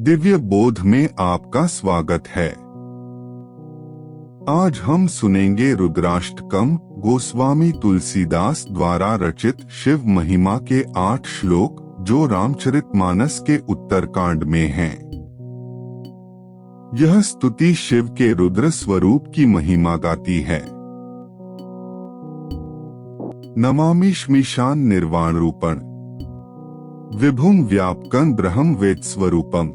दिव्य बोध में आपका स्वागत है। आज हम सुनेंगे रुद्राष्टकम, गोस्वामी तुलसीदास द्वारा रचित शिव महिमा के 8 श्लोक जो रामचरितमानस के उत्तरकांड में हैं। यह स्तुति शिव के रुद्र स्वरूप की महिमा गाती है। नमामि श्मीशान निर्वाण रूपण विभुम व्यापकं ब्रह्म वेद स्वरूपम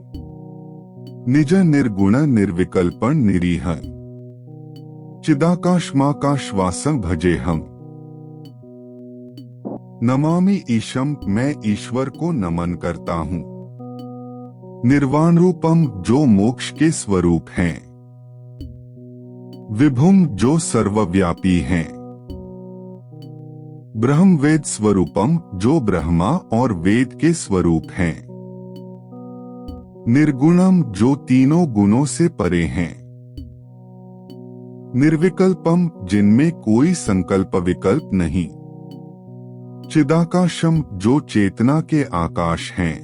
निज निर्गुण निर्विकल्पं निरीह चिदाकाशमाकाशवासं भजेहम। नमामि ईशम, मैं ईश्वर को नमन करता हूँ। निर्वाण रूपम, जो मोक्ष के स्वरूप हैं। विभुम, जो सर्वव्यापी हैं। ब्रह्म वेद स्वरूपम, जो ब्रह्मा और वेद के स्वरूप हैं। निर्गुणम, जो तीनों गुणों से परे हैं। निर्विकल्पम, जिनमें कोई संकल्प विकल्प नहीं। चिदाकाशम, जो चेतना के आकाश हैं।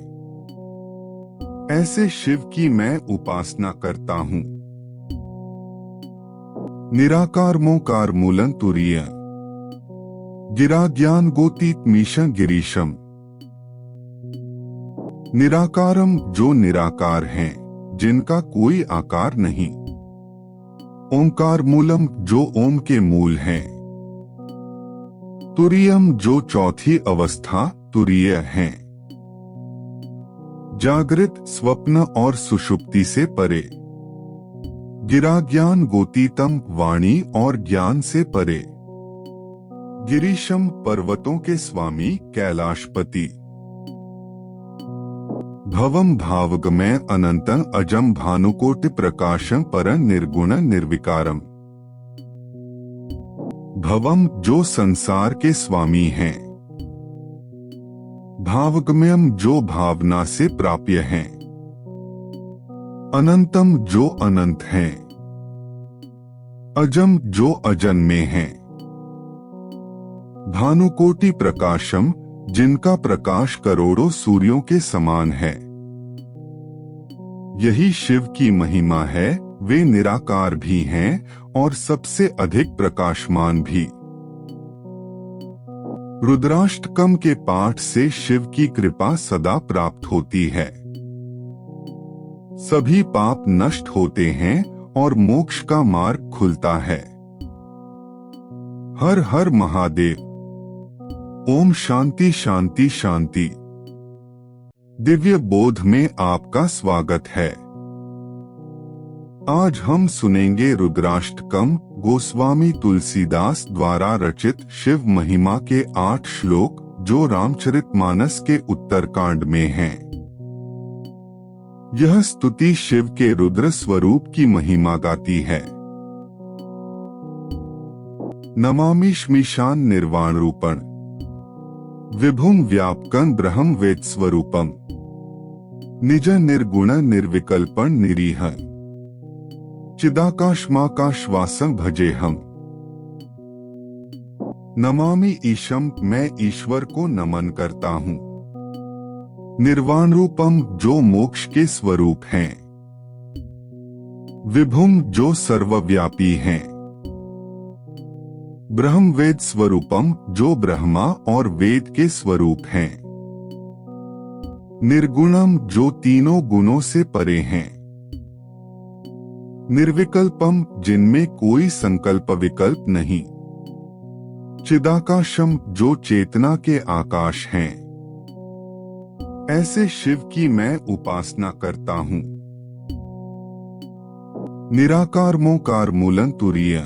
ऐसे शिव की मैं उपासना करता हूँ। निराकार मोकार मूलं तुरीय गिरा ज्ञान गोतीत मीशं गिरीशम। निराकारम, जो निराकार हैं, जिनका कोई आकार नहीं। ओंकार मूलम, जो ओम के मूल हैं। तुरीयम, जो चौथी अवस्था तुरीय हैं। जागृत, स्वप्न और सुषुप्ति से परे। गिरा ज्ञान गोतीतम, वाणी और ज्ञान से परे। गिरीशम, पर्वतों के स्वामी कैलाशपति। भवम भावगमय अनंतं अजम भानुकोटि प्रकाशं परं निर्गुण निर्विकारम। भवम, जो संसार के स्वामी हैं। भावगम्यम, जो भावना से प्राप्य हैं। अनंतम, जो अनंत हैं। अजम, जो अजन्मे हैं। भानुकोटि प्रकाशम, जिनका प्रकाश करोड़ों सूर्यों के समान है। यही शिव की महिमा है। वे निराकार भी हैं और सबसे अधिक प्रकाशमान भी। रुद्राष्टकम के पाठ से शिव की कृपा सदा प्राप्त होती है। सभी पाप नष्ट होते हैं और मोक्ष का मार्ग खुलता है। हर हर महादेव। ओम शांति शांति शांति। दिव्य बोध में आपका स्वागत है। आज हम सुनेंगे रुद्राष्टकम, गोस्वामी तुलसीदास द्वारा रचित शिव महिमा के 8 श्लोक जो रामचरितमानस के उत्तरकांड में हैं। यह स्तुति शिव के रुद्र स्वरूप की महिमा गाती है। नमामि श्मीशान निर्वाण रूपण विभुम व्यापकं ब्रह्म वेद स्वरूपम निज निर्गुण निर्विकल्पं निरीह चिदाकाशमाकाशवासं भजेहम। नमामि ईशम, मैं ईश्वर को नमन करता हूँ। निर्वाण रूपम, जो मोक्ष के स्वरूप हैं। विभुम, जो सर्वव्यापी हैं। ब्रह्म वेद स्वरूपम, जो ब्रह्मा और वेद के स्वरूप हैं। निर्गुणम, जो तीनों गुणों से परे हैं। निर्विकल्पम, जिनमें कोई संकल्प विकल्प नहीं। चिदाकाशम, जो चेतना के आकाश हैं। ऐसे शिव की मैं उपासना करता हूँ। निराकार मोकार मूलं तुरीय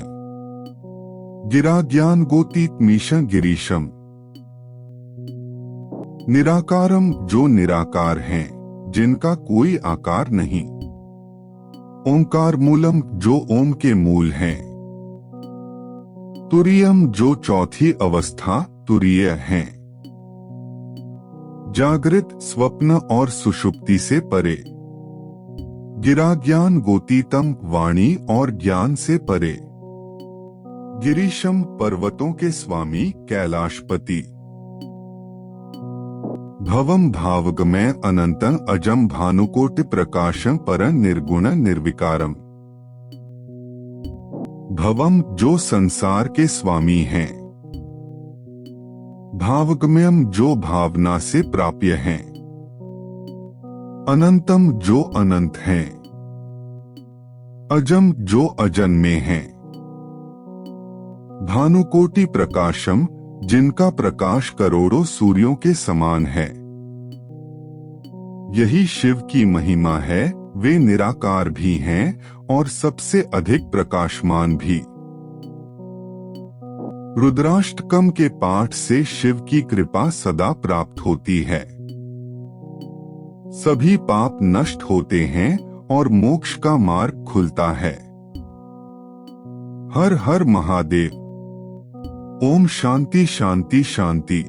गिरा ज्ञान गोतीत मीशं गिरीशम। निराकारम, जो निराकार हैं, जिनका कोई आकार नहीं। ओंकार मूलम, जो ओम के मूल हैं। तुरीयम, जो चौथी अवस्था तुरीय हैं। जागृत, स्वप्न और सुषुप्ति से परे। गिरा ज्ञान गोतीतम, वाणी और ज्ञान से परे। गिरीशम, पर्वतों के स्वामी कैलाशपति। भवम भावगमय अनंतं अजम भानुकोटि प्रकाशं परं निर्गुण निर्विकारम। भवम जो संसार के स्वामी हैं, भावगम्यम जो भावना से प्राप्य हैं, अनंतम जो अनंत हैं, अजम जो अजन्मे हैं, भानुकोटि प्रकाशम जिनका प्रकाश करोड़ों सूर्यों के समान है। यही शिव की महिमा है। वे निराकार भी हैं और सबसे अधिक प्रकाशमान भी। रुद्राष्टकम के पाठ से शिव की कृपा सदा प्राप्त होती है। सभी पाप नष्ट होते हैं और मोक्ष का मार्ग खुलता है। हर हर महादेव। ओम शांति शांति शांति।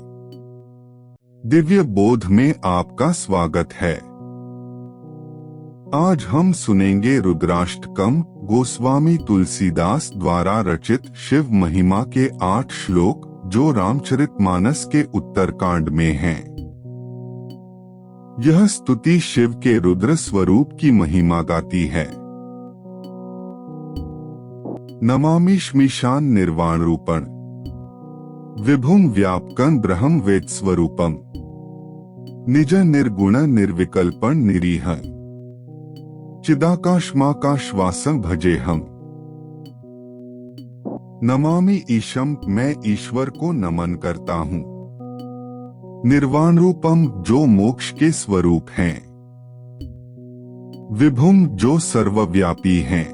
दिव्य बोध में आपका स्वागत है। आज हम सुनेंगे रुद्राष्टकम, गोस्वामी तुलसीदास द्वारा रचित शिव महिमा के 8 श्लोक जो रामचरितमानस के उत्तरकांड में हैं। यह स्तुति शिव के रुद्र स्वरूप की महिमा गाती है। नमामि श्मीशान निर्वाण रूपण विभुम व्यापकं ब्रह्म वेद स्वरूपम निज निर्गुण निर्विकल्पं निरीह चिदाकाशमाकाशवासं भजे हम। नमामि ईशम, मैं ईश्वर को नमन करता हूँ। निर्वाण रूपम जो मोक्ष के स्वरूप हैं। विभुम जो सर्वव्यापी हैं।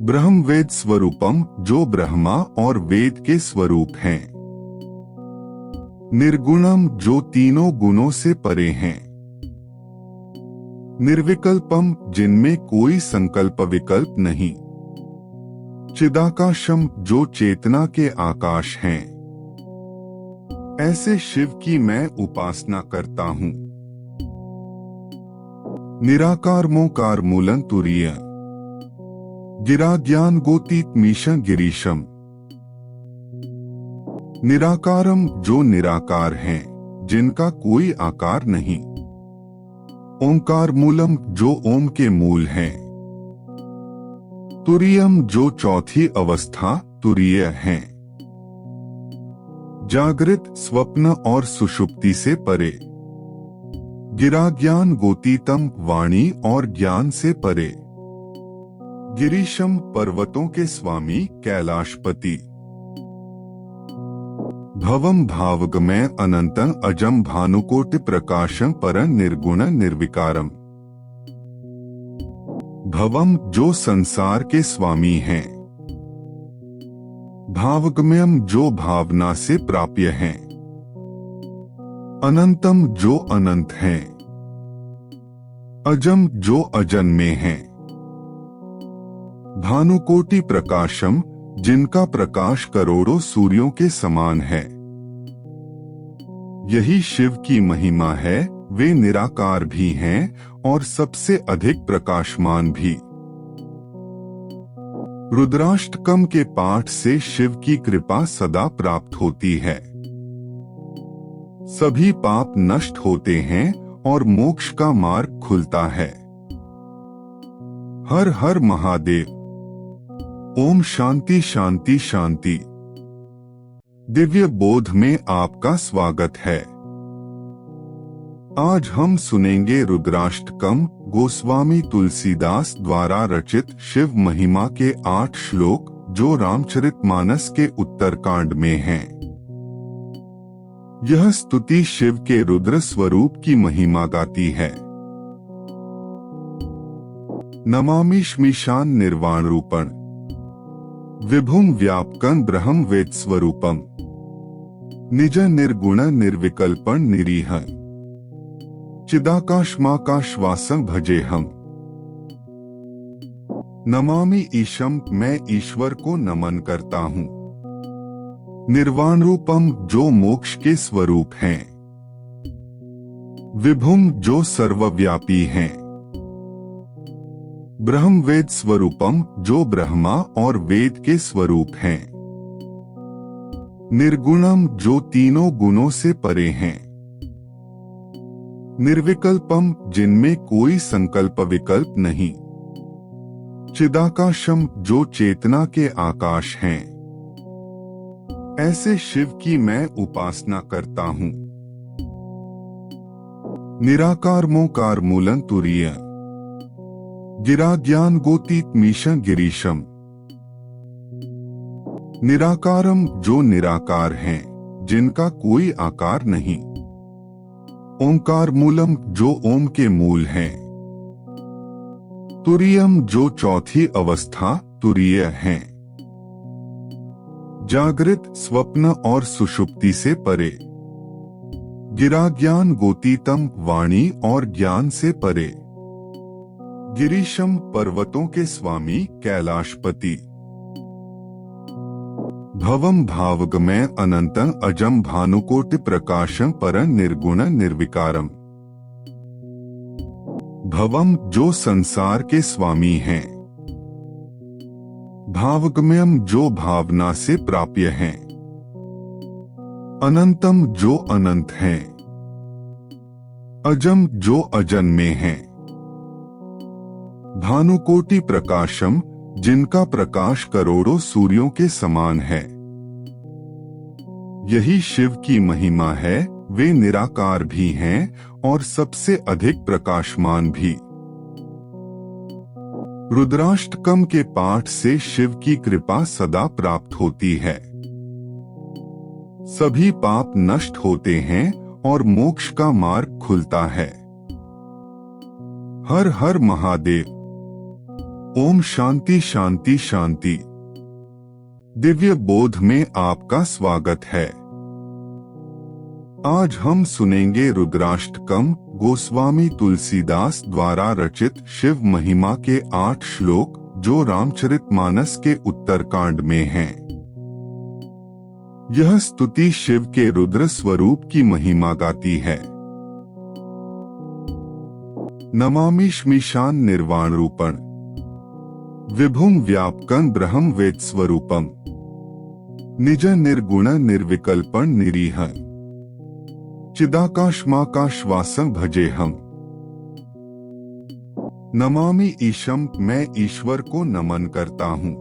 ब्रह्म वेद स्वरूपम जो ब्रह्मा और वेद के स्वरूप हैं। निर्गुणम जो तीनों गुणों से परे हैं। निर्विकल्पम जिनमें कोई संकल्प विकल्प नहीं। चिदाकाशम जो चेतना के आकाश हैं। ऐसे शिव की मैं उपासना करता हूँ। निराकार मोकार मूलं तुरीय गिरा ज्ञान गोतीत मीशं गिरीशम। निराकारम जो निराकार हैं, जिनका कोई आकार नहीं। ओंकार मूलम जो ओम के मूल हैं। तुरीयम जो चौथी अवस्था तुरीय हैं। जागृत, स्वप्न और सुषुप्ति से परे। गिरा ज्ञान गोतीतम वाणी और ज्ञान से परे। गिरीशम पर्वतों के स्वामी कैलाशपति। भवम भावगमय अनंतं अजम भानुकोटि प्रकाशं परं निर्गुण निर्विकारम। भवम जो संसार के स्वामी हैं। भावगम्यम जो भावना से प्राप्य हैं। अनंतम जो अनंत हैं। अजम जो अजन्मे हैं। भानुकोटि प्रकाशम जिनका प्रकाश करोड़ों सूर्यों के समान है। यही शिव की महिमा है। वे निराकार भी हैं और सबसे अधिक प्रकाशमान भी। रुद्राष्टकम के पाठ से शिव की कृपा सदा प्राप्त होती है। सभी पाप नष्ट होते हैं और मोक्ष का मार्ग खुलता है। हर हर महादेव। ओम शांति शांति शांति। दिव्य बोध में आपका स्वागत है। आज हम सुनेंगे रुद्राष्टकम, गोस्वामी तुलसीदास द्वारा रचित शिव महिमा के 8 श्लोक जो रामचरितमानस के उत्तरकांड में हैं। यह स्तुति शिव के रुद्र स्वरूप की महिमा गाती है। नमामि श्मीशान निर्वाण रूपण विभुम व्यापकं ब्रह्म वेद स्वरूपम निज निर्गुण निर्विकल्पं निरीह चिदाकाशमाकाशवासं भजे हम। नमामि ईशम, मैं ईश्वर को नमन करता हूँ। निर्वाण रूपम जो मोक्ष के स्वरूप हैं। विभुम जो सर्वव्यापी हैं। ब्रह्म वेद स्वरूपम जो ब्रह्मा और वेद के स्वरूप हैं। निर्गुणम जो तीनों गुणों से परे हैं। निर्विकल्पम, जिनमें कोई संकल्प विकल्प नहीं। चिदाकाशम, जो चेतना के आकाश हैं। ऐसे शिव की मैं उपासना करता हूँ। निराकार मोकार मूलं तुरीय, गिरा ज्ञान गोतीत मीशं गिरीशम। निराकारम, जो निराकार हैं, जिनका कोई आकार नहीं। ओंकार मूलम, जो ओम के मूल हैं। तुरीयम, जो चौथी अवस्था तुरीय हैं। जागृत, स्वप्न और सुषुप्ति से परे। गिरा ज्ञान गोतीतम, वाणी और ज्ञान से परे। गिरीशम, पर्वतों के स्वामी कैलाशपति। भवम, भावगमय अनंतं अजम भानुकोटि प्रकाशं परं निर्गुण निर्विकारम। भवम, जो संसार के स्वामी हैं। भावगमयम, जो भावना से प्राप्य हैं। अनंतम, जो अनंत हैं। अजम, जो अजन्मे हैं। भानुकोटि प्रकाशम, जिनका प्रकाश करोड़ों सूर्यों के समान है। यही शिव की महिमा है, वे निराकार भी हैं और सबसे अधिक प्रकाशमान भी। रुद्राष्टकम के पाठ से शिव की कृपा सदा प्राप्त होती है। सभी पाप नष्ट होते हैं और मोक्ष का मार्ग खुलता है। हर हर महादेव। ओम शांति शांति शांति। दिव्य बोध में आपका स्वागत है। आज हम सुनेंगे रुद्राष्टकम, गोस्वामी तुलसीदास द्वारा रचित शिव महिमा के 8 श्लोक, जो रामचरितमानस के उत्तरकांड में हैं। यह स्तुति शिव के रुद्र स्वरूप की महिमा गाती है। नमामि श्मीशान निर्वाण रूपण, विभुम व्यापकं ब्रह्म वेद स्वरूपम। निज निर्गुण निर्विकल्पं निरीह, चिदाकाशमाकाशवासं भजे हम। नमामि ईशम, मैं ईश्वर को नमन करता हूँ।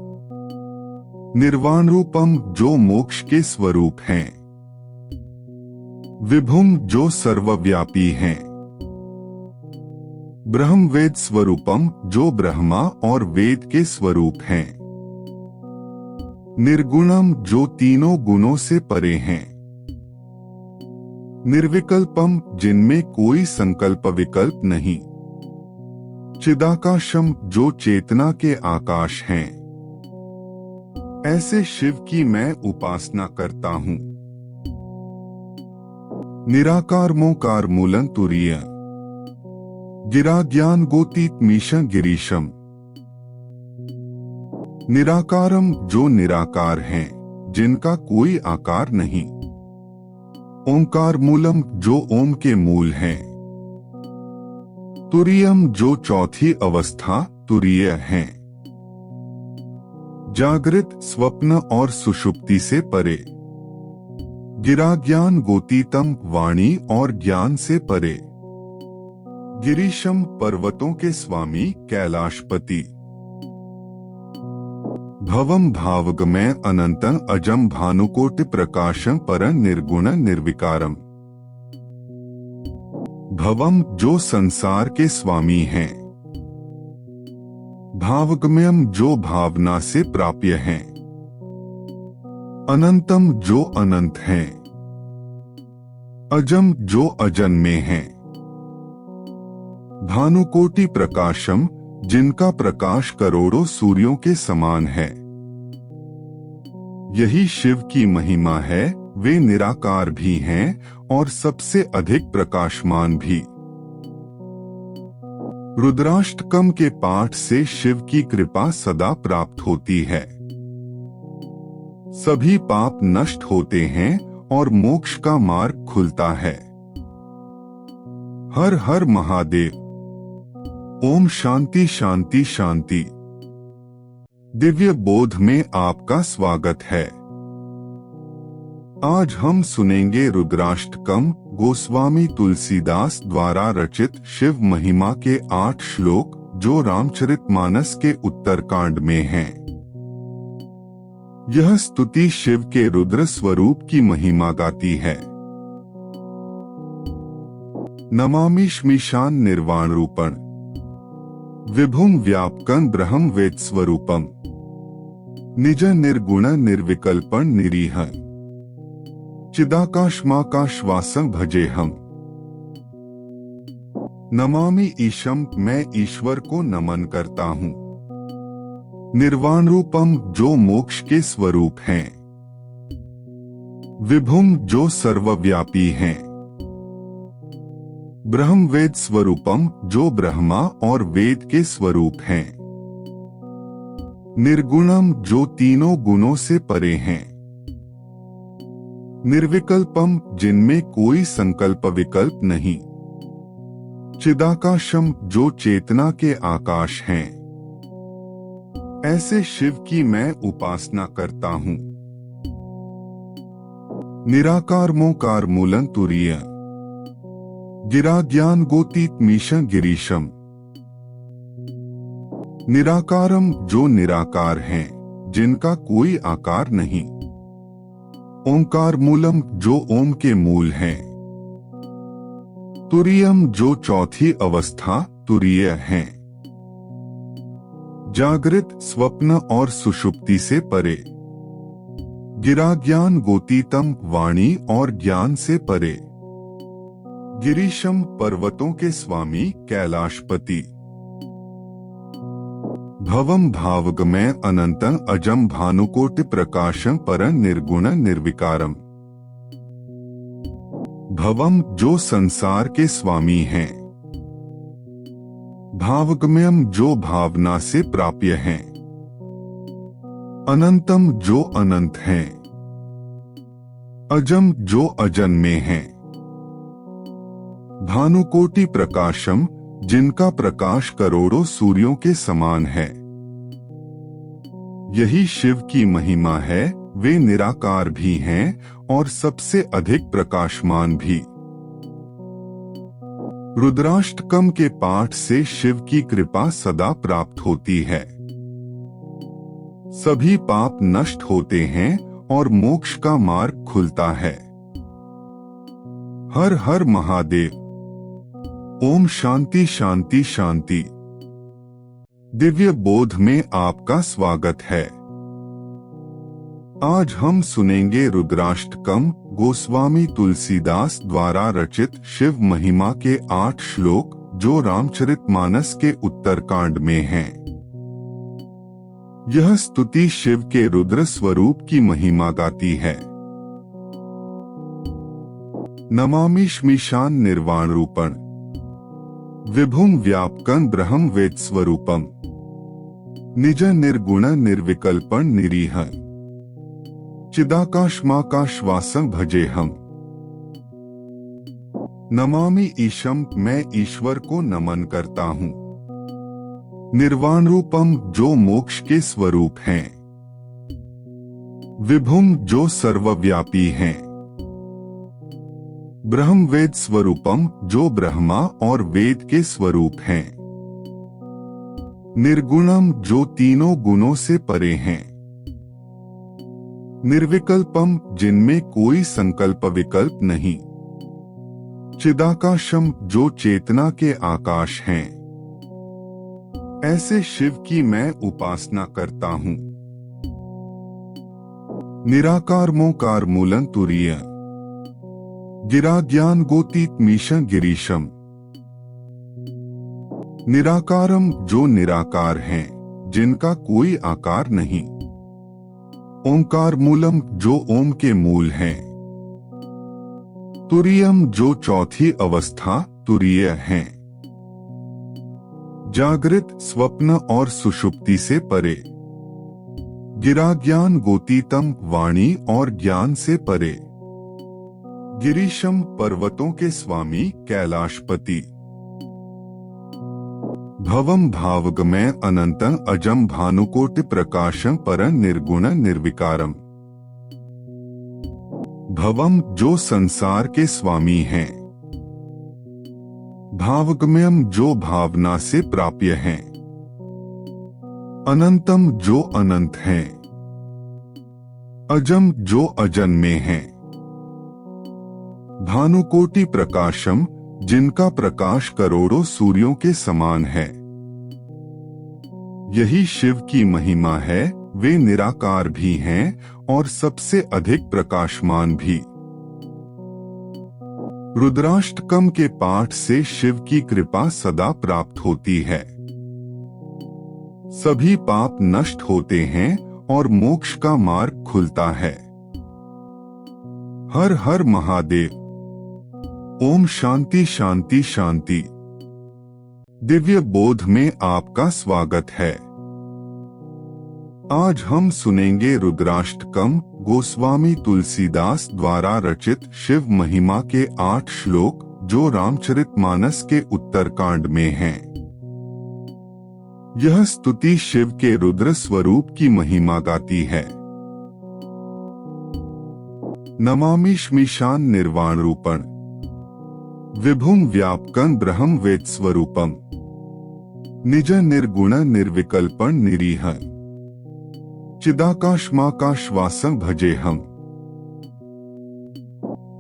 निर्वाण रूपम, जो मोक्ष के स्वरूप हैं। विभुम, जो सर्वव्यापी हैं। ब्रह्म वेद स्वरूपम, जो ब्रह्मा और वेद के स्वरूप हैं। निर्गुणम, जो तीनों गुणों से परे हैं। निर्विकल्पम, जिनमें कोई संकल्प विकल्प नहीं। चिदाकाशम, जो चेतना के आकाश हैं। ऐसे शिव की मैं उपासना करता हूँ। निराकार मोकार मूलं तुरीय, गिरा ज्ञान गोतीत मीशं गिरीशम। निराकारम, जो निराकार हैं, जिनका कोई आकार नहीं। ओंकार मूलम, जो ओम के मूल हैं। तुरीयम, जो चौथी अवस्था तुरीय हैं। जागृत, स्वप्न और सुषुप्ति से परे। गिरा ज्ञान गोतीतम, वाणी और ज्ञान से परे। गिरीशम, पर्वतों के स्वामी कैलाशपति। भवम, भावगमय अनंतं अजम भानुकोटि प्रकाशं परं निर्गुण निर्विकारम। भवम, जो संसार के स्वामी हैं। भावगमयम, जो भावना से प्राप्य हैं। अनंतम, जो अनंत हैं। अजम, जो अजन्मे हैं। भानुकोटि प्रकाशम, जिनका प्रकाश करोड़ों सूर्यों के समान है। यही शिव की महिमा है, वे निराकार भी हैं और सबसे अधिक प्रकाशमान भी। रुद्राष्टकम के पाठ से शिव की कृपा सदा प्राप्त होती है। सभी पाप नष्ट होते हैं और मोक्ष का मार्ग खुलता है। हर हर महादेव। ओम शांति शांति शांति। दिव्य बोध में आपका स्वागत है। आज हम सुनेंगे रुद्राष्टकम, गोस्वामी तुलसीदास द्वारा रचित शिव महिमा के 8 श्लोक जो रामचरितमानस के उत्तरकांड में हैं। यह स्तुति शिव के रुद्र स्वरूप की महिमा गाती है। नमामि श्मीशान निर्वाण रूपं विभुम व्यापकं ब्रह्म वेद स्वरूपम निज निर्गुण निर्विकल्पं निरीह चिदाकाशमाकाशवासं भजेहम। नमामि ईशम, मैं ईश्वर को नमन करता हूँ। निर्वाण रूपम, जो मोक्ष के स्वरूप हैं। विभुम, जो सर्वव्यापी हैं। ब्रह्म वेद स्वरूपम, जो ब्रह्मा और वेद के स्वरूप हैं। निर्गुणम, जो तीनों गुणों से परे हैं। निर्विकल्पम, जिनमें कोई संकल्प विकल्प नहीं। चिदाकाशम, जो चेतना के आकाश हैं। ऐसे शिव की मैं उपासना करता हूँ। निराकार मोकार मूलं तुरीय गिरा ज्ञान गोतीत मीशं गिरीशम। निराकारम, जो निराकार हैं, जिनका कोई आकार नहीं। ओंकार मूलम, जो ओम के मूल हैं। तुरीयम, जो चौथी अवस्था तुरीय हैं। जागृत, स्वप्न और सुषुप्ति से परे। गिरा ज्ञान गोतीतम, वाणी और ज्ञान से परे। गिरीशम, पर्वतों के स्वामी कैलाशपति। भवम भावगमय अनंतं अजम भानुकोटि प्रकाशं परं निर्गुण निर्विकारम। भवम, जो संसार के स्वामी हैं। भावगम्यम, जो भावना से प्राप्य हैं। अनंतम, जो अनंत हैं। अजम, जो अजन्मे हैं। भानुकोटि प्रकाशम, जिनका प्रकाश करोड़ों सूर्यों के समान है। यही शिव की महिमा है। वे निराकार भी हैं और सबसे अधिक प्रकाशमान भी। रुद्राष्टकम के पाठ से शिव की कृपा सदा प्राप्त होती है। सभी पाप नष्ट होते हैं और मोक्ष का मार्ग खुलता है। हर हर महादेव। ओम शांति शांति शांति। दिव्य बोध में आपका स्वागत है। आज हम सुनेंगे रुद्राष्टकम, गोस्वामी तुलसीदास द्वारा रचित शिव महिमा के 8 श्लोक जो रामचरितमानस के उत्तरकांड में हैं। यह स्तुति शिव के रुद्र स्वरूप की महिमा गाती है। नमामि श्मीशान निर्वाण रूपं विभुम व्यापकं ब्रह्म वेद स्वरूपम निज निर्गुण निर्विकल्पं निरीह चिदाकाशमाकाशवासं भजेहम। नमामि ईशम, मैं ईश्वर को नमन करता हूँ। निर्वाण रूपम, जो मोक्ष के स्वरूप हैं। विभुम, जो सर्वव्यापी हैं। ब्रह्म वेद स्वरूपम, जो ब्रह्मा और वेद के स्वरूप हैं। निर्गुणम, जो तीनों गुणों से परे हैं। निर्विकल्पम, जिनमें कोई संकल्प विकल्प नहीं। चिदाकाशम, जो चेतना के आकाश हैं। ऐसे शिव की मैं उपासना करता हूँ। निराकार मोकार मूलं तुरीय गिरा ज्ञान गोतीत मीशं गिरीशम। निराकारम, जो निराकार हैं, जिनका कोई आकार नहीं। ओंकार मूलम, जो ओम के मूल हैं। तुरीयम, जो चौथी अवस्था तुरीय हैं। जागृत, स्वप्न और सुषुप्ति से परे। गिरा ज्ञान गोतीतम, वाणी और ज्ञान से परे। गिरीशम, पर्वतों के स्वामी कैलाशपति। भवम भावगमय अनंतं अजम भानुकोटि प्रकाशं परं निर्गुण निर्विकारम। भवम जो संसार के स्वामी हैं, भावगम्यम जो भावना से प्राप्य हैं, अनंतम जो अनंत हैं, अजम जो अजन्मे हैं, भानुकोटि प्रकाशम जिनका प्रकाश करोड़ों सूर्यों के समान है। यही शिव की महिमा है, वे निराकार भी हैं और सबसे अधिक प्रकाशमान भी। रुद्राष्टकम के पाठ से शिव की कृपा सदा प्राप्त होती है। सभी पाप नष्ट होते हैं और मोक्ष का मार्ग खुलता है। हर हर महादेव। ओम शांति शांति शांति। दिव्य बोध में आपका स्वागत है। आज हम सुनेंगे रुद्राष्टकम गोस्वामी तुलसीदास द्वारा रचित शिव महिमा के 8 श्लोक जो रामचरितमानस के उत्तरकांड में हैं। यह स्तुति शिव के रुद्र स्वरूप की महिमा गाती है। नमामि श्मीशान निर्वाण रूपण विभुम व्यापकं ब्रह्म वेद स्वरूपम निज निर्गुण निर्विकल्पं निरीह चिदाकाशमाकाशवासं भजे हम।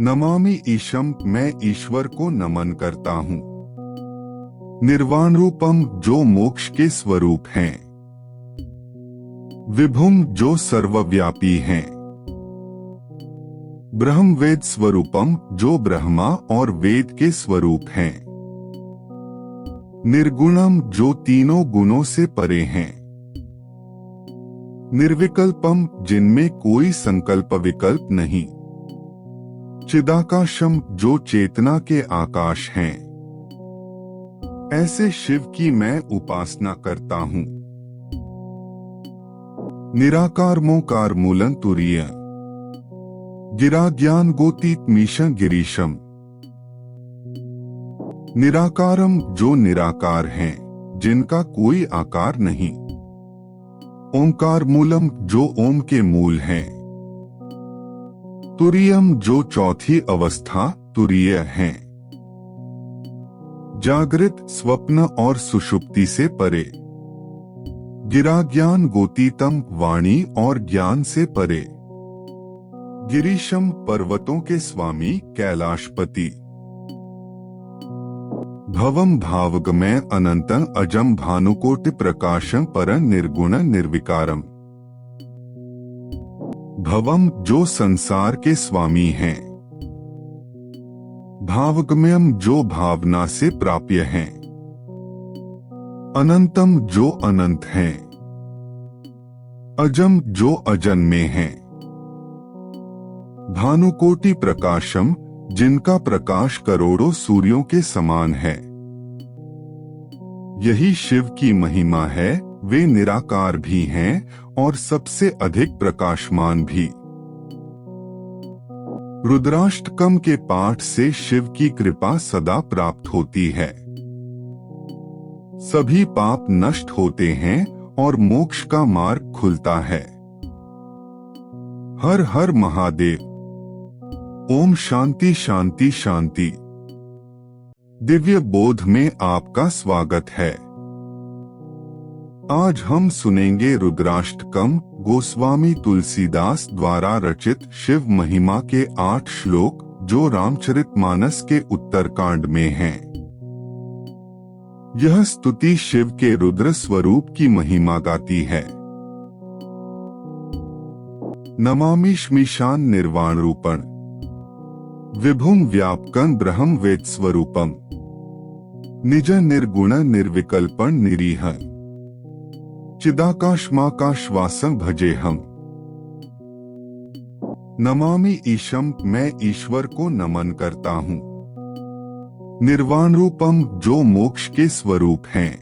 नमामि ईशम मैं ईश्वर को नमन करता हूँ। निर्वाण रूपम जो मोक्ष के स्वरूप हैं। विभुम जो सर्वव्यापी हैं। ब्रह्म वेद स्वरूपम जो ब्रह्मा और वेद के स्वरूप हैं। निर्गुणम जो तीनों गुणों से परे हैं। निर्विकल्पम जिनमें कोई संकल्प विकल्प नहीं। चिदाकाशम जो चेतना के आकाश हैं। ऐसे शिव की मैं उपासना करता हूँ। निराकार मोकार मूलं तुरीय गिरा ज्ञान गोतीत मीशं गिरीशम। निराकारम जो निराकार हैं, जिनका कोई आकार नहीं। ओंकार मूलम जो ओम के मूल हैं। तुरीयम जो चौथी अवस्था तुरीय हैं। जागृत स्वप्न और सुषुप्ति से परे। गिरा ज्ञान गोतीतम वाणी और ज्ञान से परे। गिरीशम पर्वतों के स्वामी कैलाशपति। भवम भावगमय अनंतं अजम भानुकोटि प्रकाशं परं निर्गुण निर्विकारम। भवम जो संसार के स्वामी हैं। भावगम्यम जो भावना से प्राप्य हैं। अनंतम जो अनंत हैं। अजम जो अजन्मे हैं। भानुकोटि प्रकाशम जिनका प्रकाश करोड़ों सूर्यों के समान है। यही शिव की महिमा है, वे निराकार भी हैं और सबसे अधिक प्रकाशमान भी। रुद्राष्टकम के पाठ से शिव की कृपा सदा प्राप्त होती है। सभी पाप नष्ट होते हैं और मोक्ष का मार्ग खुलता है। हर हर महादेव। ओम शांति शांति शांति। दिव्य बोध में आपका स्वागत है। आज हम सुनेंगे रुद्राष्टकम गोस्वामी तुलसीदास द्वारा रचित शिव महिमा के 8 श्लोक जो रामचरितमानस के उत्तरकांड में हैं। यह स्तुति शिव के रुद्र स्वरूप की महिमा गाती है। नमामि श्मीशान निर्वाण रूपण विभुम व्यापकं ब्रह्म वेद स्वरूपम निज निर्गुण निर्विकल्पं निरीह चिदाकाशमाकाशवासं भजे हम। नमामि ईशम मैं ईश्वर को नमन करता हूँ। निर्वाण रूपम जो मोक्ष के स्वरूप हैं।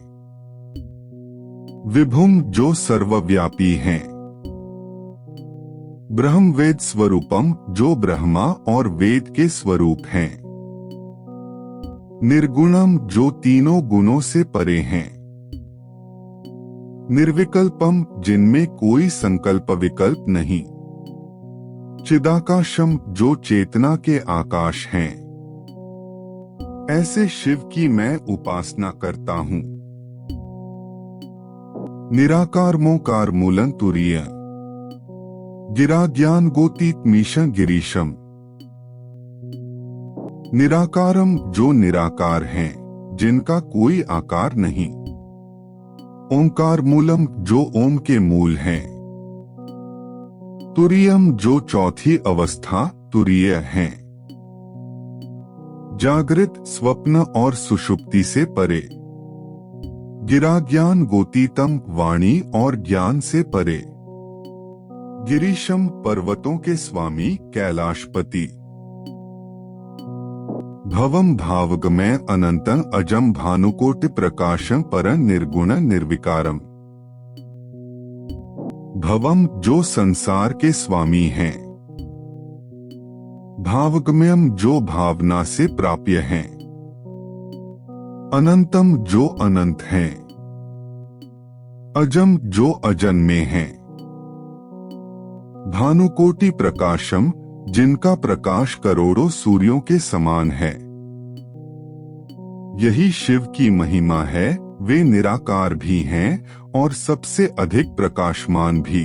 विभुम जो सर्वव्यापी हैं। ब्रह्म वेद स्वरूपम जो ब्रह्मा और वेद के स्वरूप हैं। निर्गुणम जो तीनों गुणों से परे हैं। निर्विकल्पम जिनमें कोई संकल्प विकल्प नहीं। चिदाकाशम जो चेतना के आकाश हैं, ऐसे शिव की मैं उपासना करता हूँ। निराकार मोकार मूलं तुरीय गिरा ज्ञान गोतीत मीशं गिरीशम। निराकारम जो निराकार हैं, जिनका कोई आकार नहीं। ओंकार मूलम जो ओम के मूल हैं। तुरीयम जो चौथी अवस्था तुरीय हैं। जागृत, स्वप्न और सुषुप्ति से परे। गिरा ज्ञान गोतीतम वाणी और ज्ञान से परे। गिरीशम पर्वतों के स्वामी कैलाशपति। भवम भावगमय अनंतं अजम भानुकोटि प्रकाशं परं निर्गुण निर्विकारम। भवम जो संसार के स्वामी हैं। भावगम्यम जो भावना से प्राप्य हैं। अनंतम जो अनंत हैं। अजम जो अजन्मे हैं। भानुकोटि प्रकाशम जिनका प्रकाश करोड़ों सूर्यों के समान है। यही शिव की महिमा है। वे निराकार भी हैं और सबसे अधिक प्रकाशमान भी।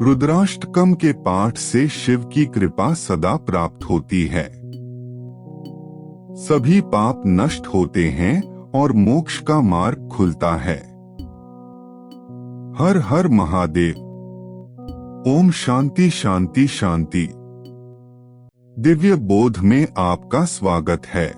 रुद्राष्टकम के पाठ से शिव की कृपा सदा प्राप्त होती है। सभी पाप नष्ट होते हैं और मोक्ष का मार्ग खुलता है। हर हर महादेव। ओम शांति शांति शांति। दिव्य बोध में आपका स्वागत है।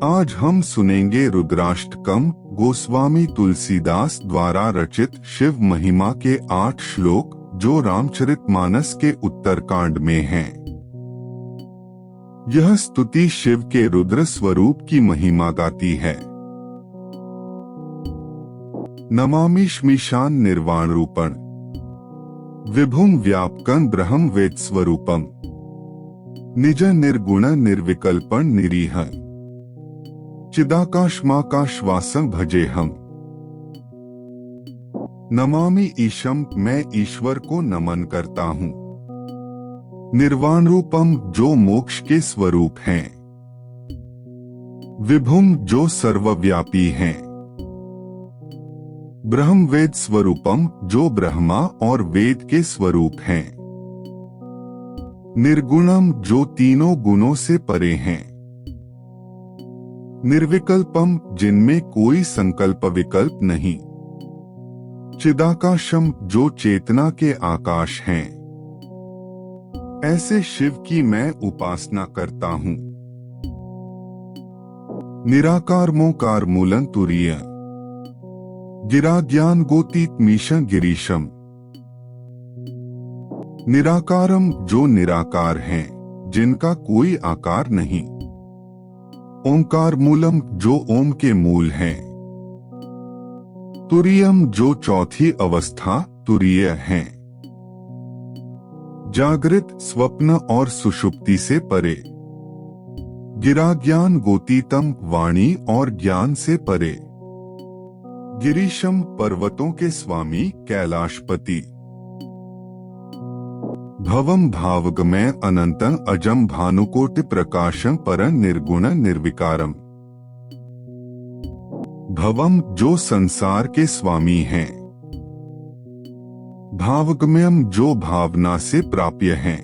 आज हम सुनेंगे रुद्राष्टकम, गोस्वामी तुलसीदास द्वारा रचित शिव महिमा के 8 श्लोक, जो रामचरितमानस के उत्तरकांड में हैं। यह स्तुति शिव के रुद्र स्वरूप की महिमा गाती है। नमामि श्मीशान निर्वाण रूपण विभुम व्यापकं ब्रह्म वेद स्वरूपम। निज निर्गुण निर्विकल्पं निरीह चिदाकाशमाकाशवासं भजेहम। नमामि ईशम मैं ईश्वर को नमन करता हूँ। निर्वाण रूपम जो मोक्ष के स्वरूप हैं। विभुम जो सर्वव्यापी हैं। ब्रह्म वेद स्वरूपम जो ब्रह्मा और वेद के स्वरूप हैं। निर्गुणम जो तीनों गुणों से परे हैं। निर्विकल्पम जिनमें कोई संकल्प विकल्प नहीं। चिदाकाशम जो चेतना के आकाश हैं। ऐसे शिव की मैं उपासना करता हूँ। निराकार मोकार मूलं तुरीय गिरा ज्ञान गोतीत मीशं गिरीशम। निराकारम जो निराकार हैं, जिनका कोई आकार नहीं। ओंकार मूलम जो ओम के मूल हैं। तुरीयम जो चौथी अवस्था तुरीय हैं। जागृत, स्वप्न और सुषुप्ति से परे। गिरा ज्ञान गोतीतम वाणी और ज्ञान से परे। गिरीशम पर्वतों के स्वामी कैलाशपति। भवम भावगमय अनंतं अजम भानुकोटि प्रकाशं परं निर्गुण निर्विकारम। भवम जो संसार के स्वामी हैं। भावगम्यम जो भावना से प्राप्य हैं।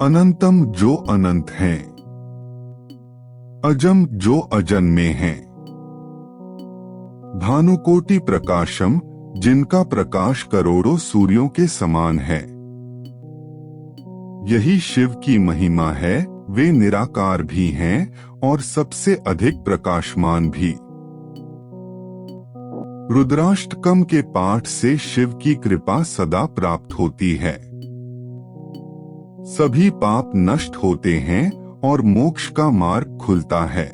अनंतम जो अनंत हैं। अजम जो अजन्मे हैं। भानुकोटि प्रकाशम जिनका प्रकाश करोड़ों सूर्यों के समान है। यही शिव की महिमा है। वे निराकार भी हैं और सबसे अधिक प्रकाशमान भी। रुद्राष्टकम के पाठ से शिव की कृपा सदा प्राप्त होती है। सभी पाप नष्ट होते हैं और मोक्ष का मार्ग खुलता है।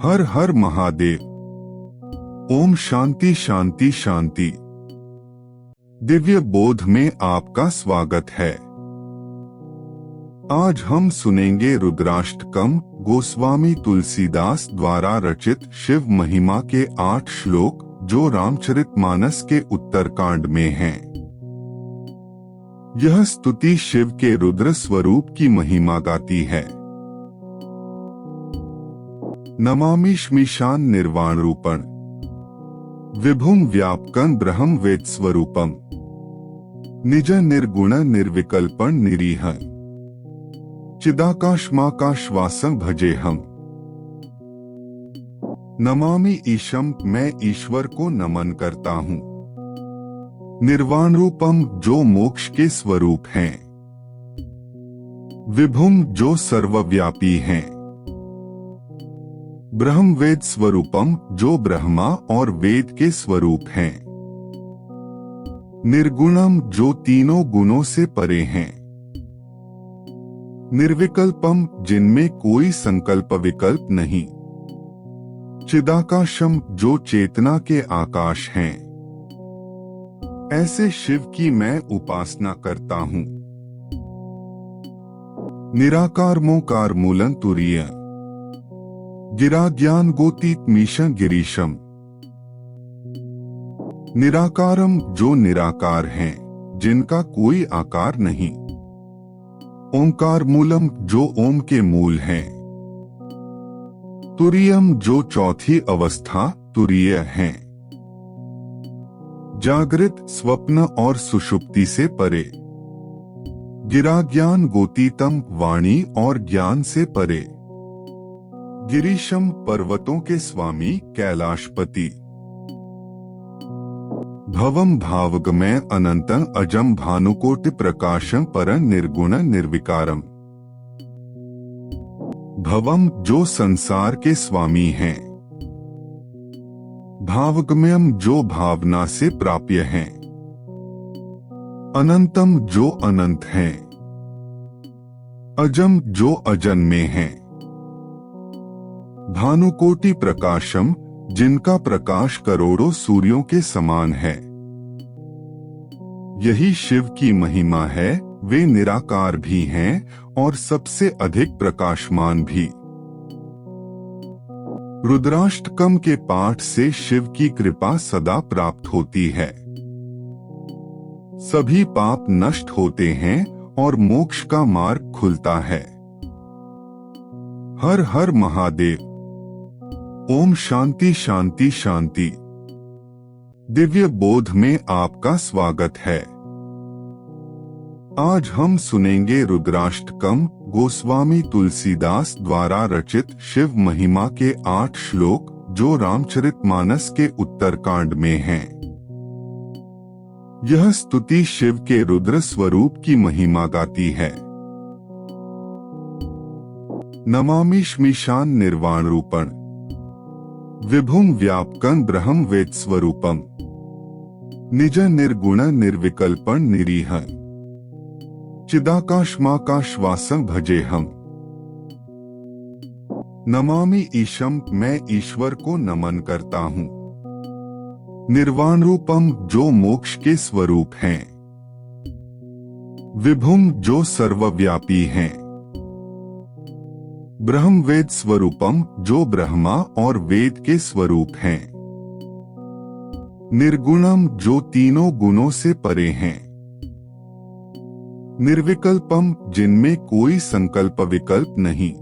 हर हर महादेव। ओम शांति शांति शांति। दिव्य बोध में आपका स्वागत है। आज हम सुनेंगे रुद्राष्टकम, गोस्वामी तुलसीदास द्वारा रचित शिव महिमा के 8 श्लोक, जो रामचरितमानस के उत्तरकांड में है। यह स्तुति शिव के रुद्र स्वरूप की महिमा गाती है। नमामि श्मीशान निर्वाण रूपण विभुम व्यापकं ब्रह्म वेद स्वरूपम निज निर्गुण निर्विकल्पं निरीह चिदाकाशमाकाशवासं भजे हम। नमामि ईशम, मैं ईश्वर को नमन करता हूँ। निर्वाण रूपम, जो मोक्ष के स्वरूप हैं। विभुम, जो सर्वव्यापी हैं। ब्रह्म वेद स्वरूपम, जो ब्रह्मा और वेद के स्वरूप हैं। निर्गुणम, जो तीनों गुणों से परे हैं। निर्विकल्पम, जिनमें कोई संकल्प विकल्प नहीं। चिदाकाशम, जो चेतना के आकाश हैं। ऐसे शिव की मैं उपासना करता हूँ। निराकार मोकार मूलं तुरीय गिरा ज्ञान गोतीत मीशं गिरीशम। निराकारम, जो निराकार हैं, जिनका कोई आकार नहीं। ओंकार मूलम, जो ओम के मूल हैं। तुरीयम, जो चौथी अवस्था तुरीय हैं। जागृत, स्वप्न और सुषुप्ति से परे। गिरा ज्ञान गोतीतम, वाणी और ज्ञान से परे। गिरीशम, पर्वतों के स्वामी कैलाशपति। भवम भावगमय अनंतं अजम भानुकोटि प्रकाशं परं निर्गुण निर्विकारम। भवम, जो संसार के स्वामी हैं। भावगम्यम, जो भावना से प्राप्य हैं। अनंतम, जो अनंत हैं। अजम, जो अजन्मे हैं। भानुकोटि प्रकाशम, जिनका प्रकाश करोड़ों सूर्यों के समान है। यही शिव की महिमा है। वे निराकार भी हैं और सबसे अधिक प्रकाशमान भी। रुद्राष्टकम के पाठ से शिव की कृपा सदा प्राप्त होती है। सभी पाप नष्ट होते हैं और मोक्ष का मार्ग खुलता है। हर हर महादेव। ओम शांति शांति शांति। दिव्य बोध में आपका स्वागत है। आज हम सुनेंगे रुद्राष्टकम, गोस्वामी तुलसीदास द्वारा रचित शिव महिमा के 8 श्लोक, जो रामचरितमानस के उत्तरकांड में हैं। यह स्तुति शिव के रुद्र स्वरूप की महिमा गाती है। नमामि श्मीशान निर्वाण रूपण विभुम व्यापकं ब्रह्म वेद स्वरूपम निज निर्गुण निर्विकल्पं निरीह चिदाकाशमाकाशवासं भजे हम। नमामि ईशम, मैं ईश्वर को नमन करता हूँ। निर्वाण रूपम, जो मोक्ष के स्वरूप हैं। विभुम, जो सर्वव्यापी हैं। ब्रह्म वेद स्वरूपम, जो ब्रह्मा और वेद के स्वरूप हैं। निर्गुणम, जो तीनों गुणों से परे हैं। निर्विकल्पम, जिनमें कोई संकल्प विकल्प नहीं।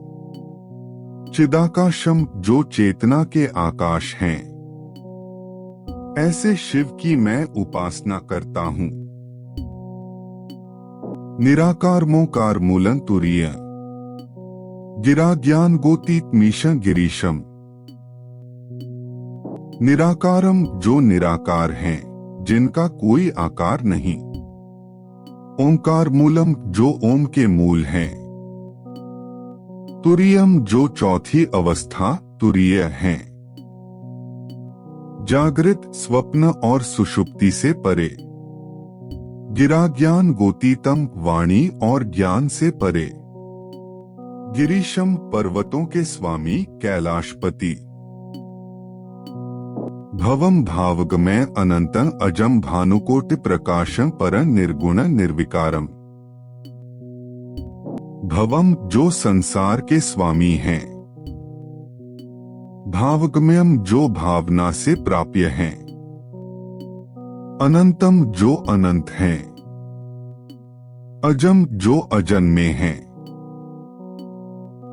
चिदाकाशम, जो चेतना के आकाश हैं। ऐसे शिव की मैं उपासना करता हूँ। निराकार मोकार मूलं तुरीय गिरा ज्ञान गोतीत मीशं गिरीशम। निराकारम, जो निराकार हैं, जिनका कोई आकार नहीं। ओंकार मूलम, जो ओम के मूल हैं। तुरीयम, जो चौथी अवस्था तुरीय हैं। जागृत, स्वप्न और सुषुप्ति से परे। गिरा ज्ञान गोतीतम, वाणी और ज्ञान से परे। गिरीशम, पर्वतों के स्वामी कैलाशपति। भवम भावगमय अनंतं अजम भानुकोटि प्रकाशं परं निर्गुण निर्विकारम। भवम, जो संसार के स्वामी हैं। भावगम्यम, जो भावना से प्राप्य हैं। अनंतम जो अनंत हैं, अजम जो अजन्मे हैं,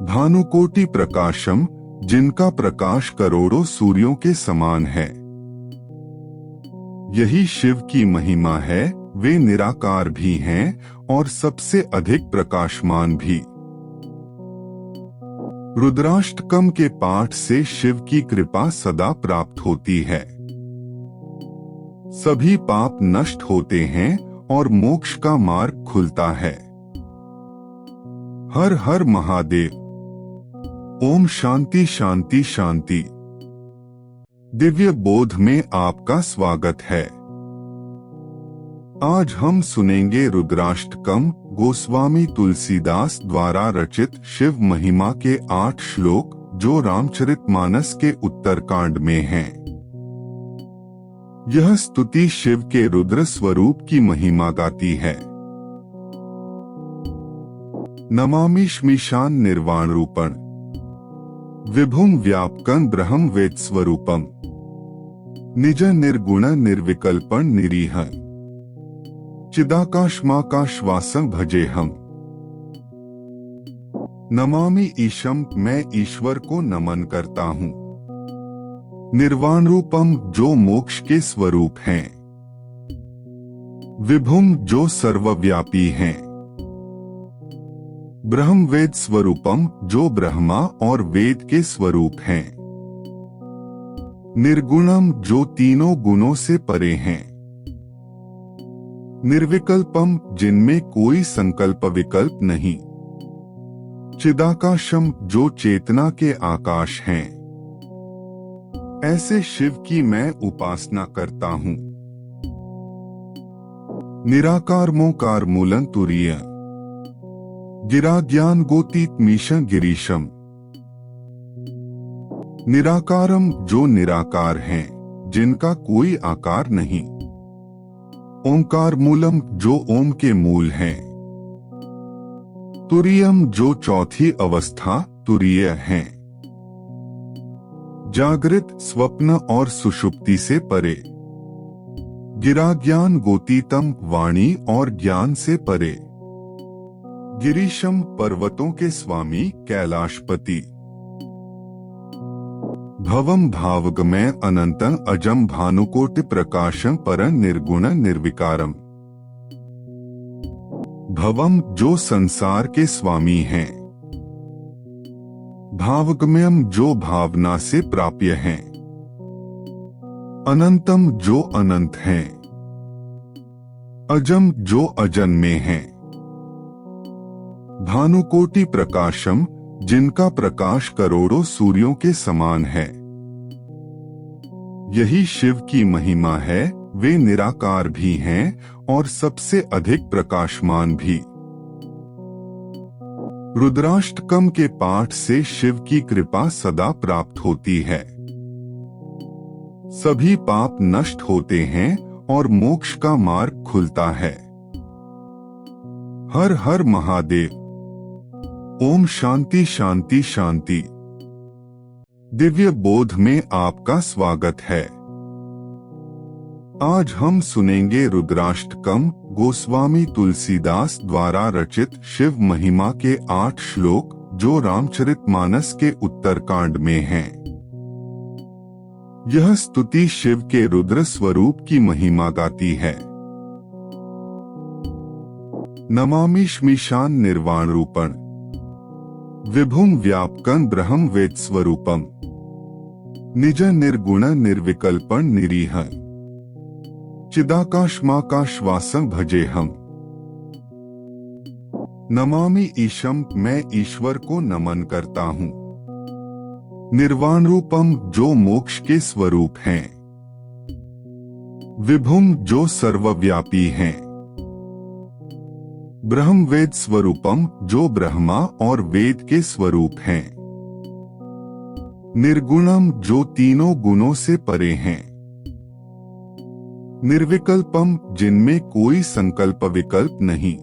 भानुकोटि प्रकाशम जिनका प्रकाश करोड़ों सूर्यों के समान है। यही शिव की महिमा है, वे निराकार भी हैं और सबसे अधिक प्रकाशमान भी। रुद्राष्टकम के पाठ से शिव की कृपा सदा प्राप्त होती है। सभी पाप नष्ट होते हैं और मोक्ष का मार्ग खुलता है। हर हर महादेव। ओम शांति शांति शांति। दिव्य बोध में आपका स्वागत है। आज हम सुनेंगे रुद्राष्टकम, गोस्वामी तुलसीदास द्वारा रचित शिव महिमा के 8 श्लोक जो रामचरितमानस के उत्तरकांड में हैं। यह स्तुति शिव के रुद्र स्वरूप की महिमा गाती है। नमामि श्मीशान निर्वाण रूपण विभुम व्यापकं ब्रह्म वेद स्वरूपम निज निर्गुण निर्विकल्पण निरीह चिदाकाशमाकाशवासं भजे हम। नमामि ईशम, मैं ईश्वर को नमन करता हूँ। निर्वाण रूपम जो मोक्ष के स्वरूप हैं। विभुम जो सर्वव्यापी हैं। ब्रह्म वेद स्वरूपम जो ब्रह्मा और वेद के स्वरूप हैं। निर्गुणम जो तीनों गुणों से परे हैं। निर्विकल्पम जिनमें कोई संकल्प विकल्प नहीं। चिदाकाशम जो चेतना के आकाश हैं। ऐसे शिव की मैं उपासना करता हूँ। निराकार मोकार मूलं तुरीय गिरा ज्ञान गोतीत मीशं गिरीशम। निराकारम जो निराकार हैं, जिनका कोई आकार नहीं। ओंकार मूलम जो ओम के मूल हैं। तुरीयम जो चौथी अवस्था तुरीय हैं। जागृत, स्वप्न और सुषुप्ति से परे। गिरा ज्ञान गोतीतम वाणी और ज्ञान से परे। गिरीशम पर्वतों के स्वामी कैलाशपति। भवम भावगमय अनंतं अजम भानुकोटि प्रकाशं परं निर्गुण निर्विकारम। भवम जो संसार के स्वामी हैं। भावगम्यम जो भावना से प्राप्य हैं। अनंतम जो अनंत हैं। अजम जो अजन्मे हैं। भानुकोटि प्रकाशम जिनका प्रकाश करोड़ों सूर्यों के समान है। यही शिव की महिमा है, वे निराकार भी हैं और सबसे अधिक प्रकाशमान भी। रुद्राष्टकम के पाठ से शिव की कृपा सदा प्राप्त होती है। सभी पाप नष्ट होते हैं और मोक्ष का मार्ग खुलता है। हर हर महादेव। ओम शांति शांति शांति। दिव्य बोध में आपका स्वागत है। आज हम सुनेंगे रुद्राष्टकम, गोस्वामी तुलसीदास द्वारा रचित शिव महिमा के 8 श्लोक जो रामचरितमानस के उत्तरकांड में हैं। यह स्तुति शिव के रुद्र स्वरूप की महिमा गाती है। नमामि श्मीशान निर्वाण रूपण विभुम व्यापकं ब्रह्म वेद स्वरूपम निज निर्गुण निर्विकल्पण निरीह चिदाकाशमाकाशवासं भजे हम। नमामि ईशम, मैं ईश्वर को नमन करता हूँ। निर्वाण रूपम जो मोक्ष के स्वरूप हैं। विभुम जो सर्वव्यापी हैं। ब्रह्म वेद स्वरूपम जो ब्रह्मा और वेद के स्वरूप हैं। निर्गुणम जो तीनों गुणों से परे हैं। निर्विकल्पम जिनमें कोई संकल्प विकल्प नहीं।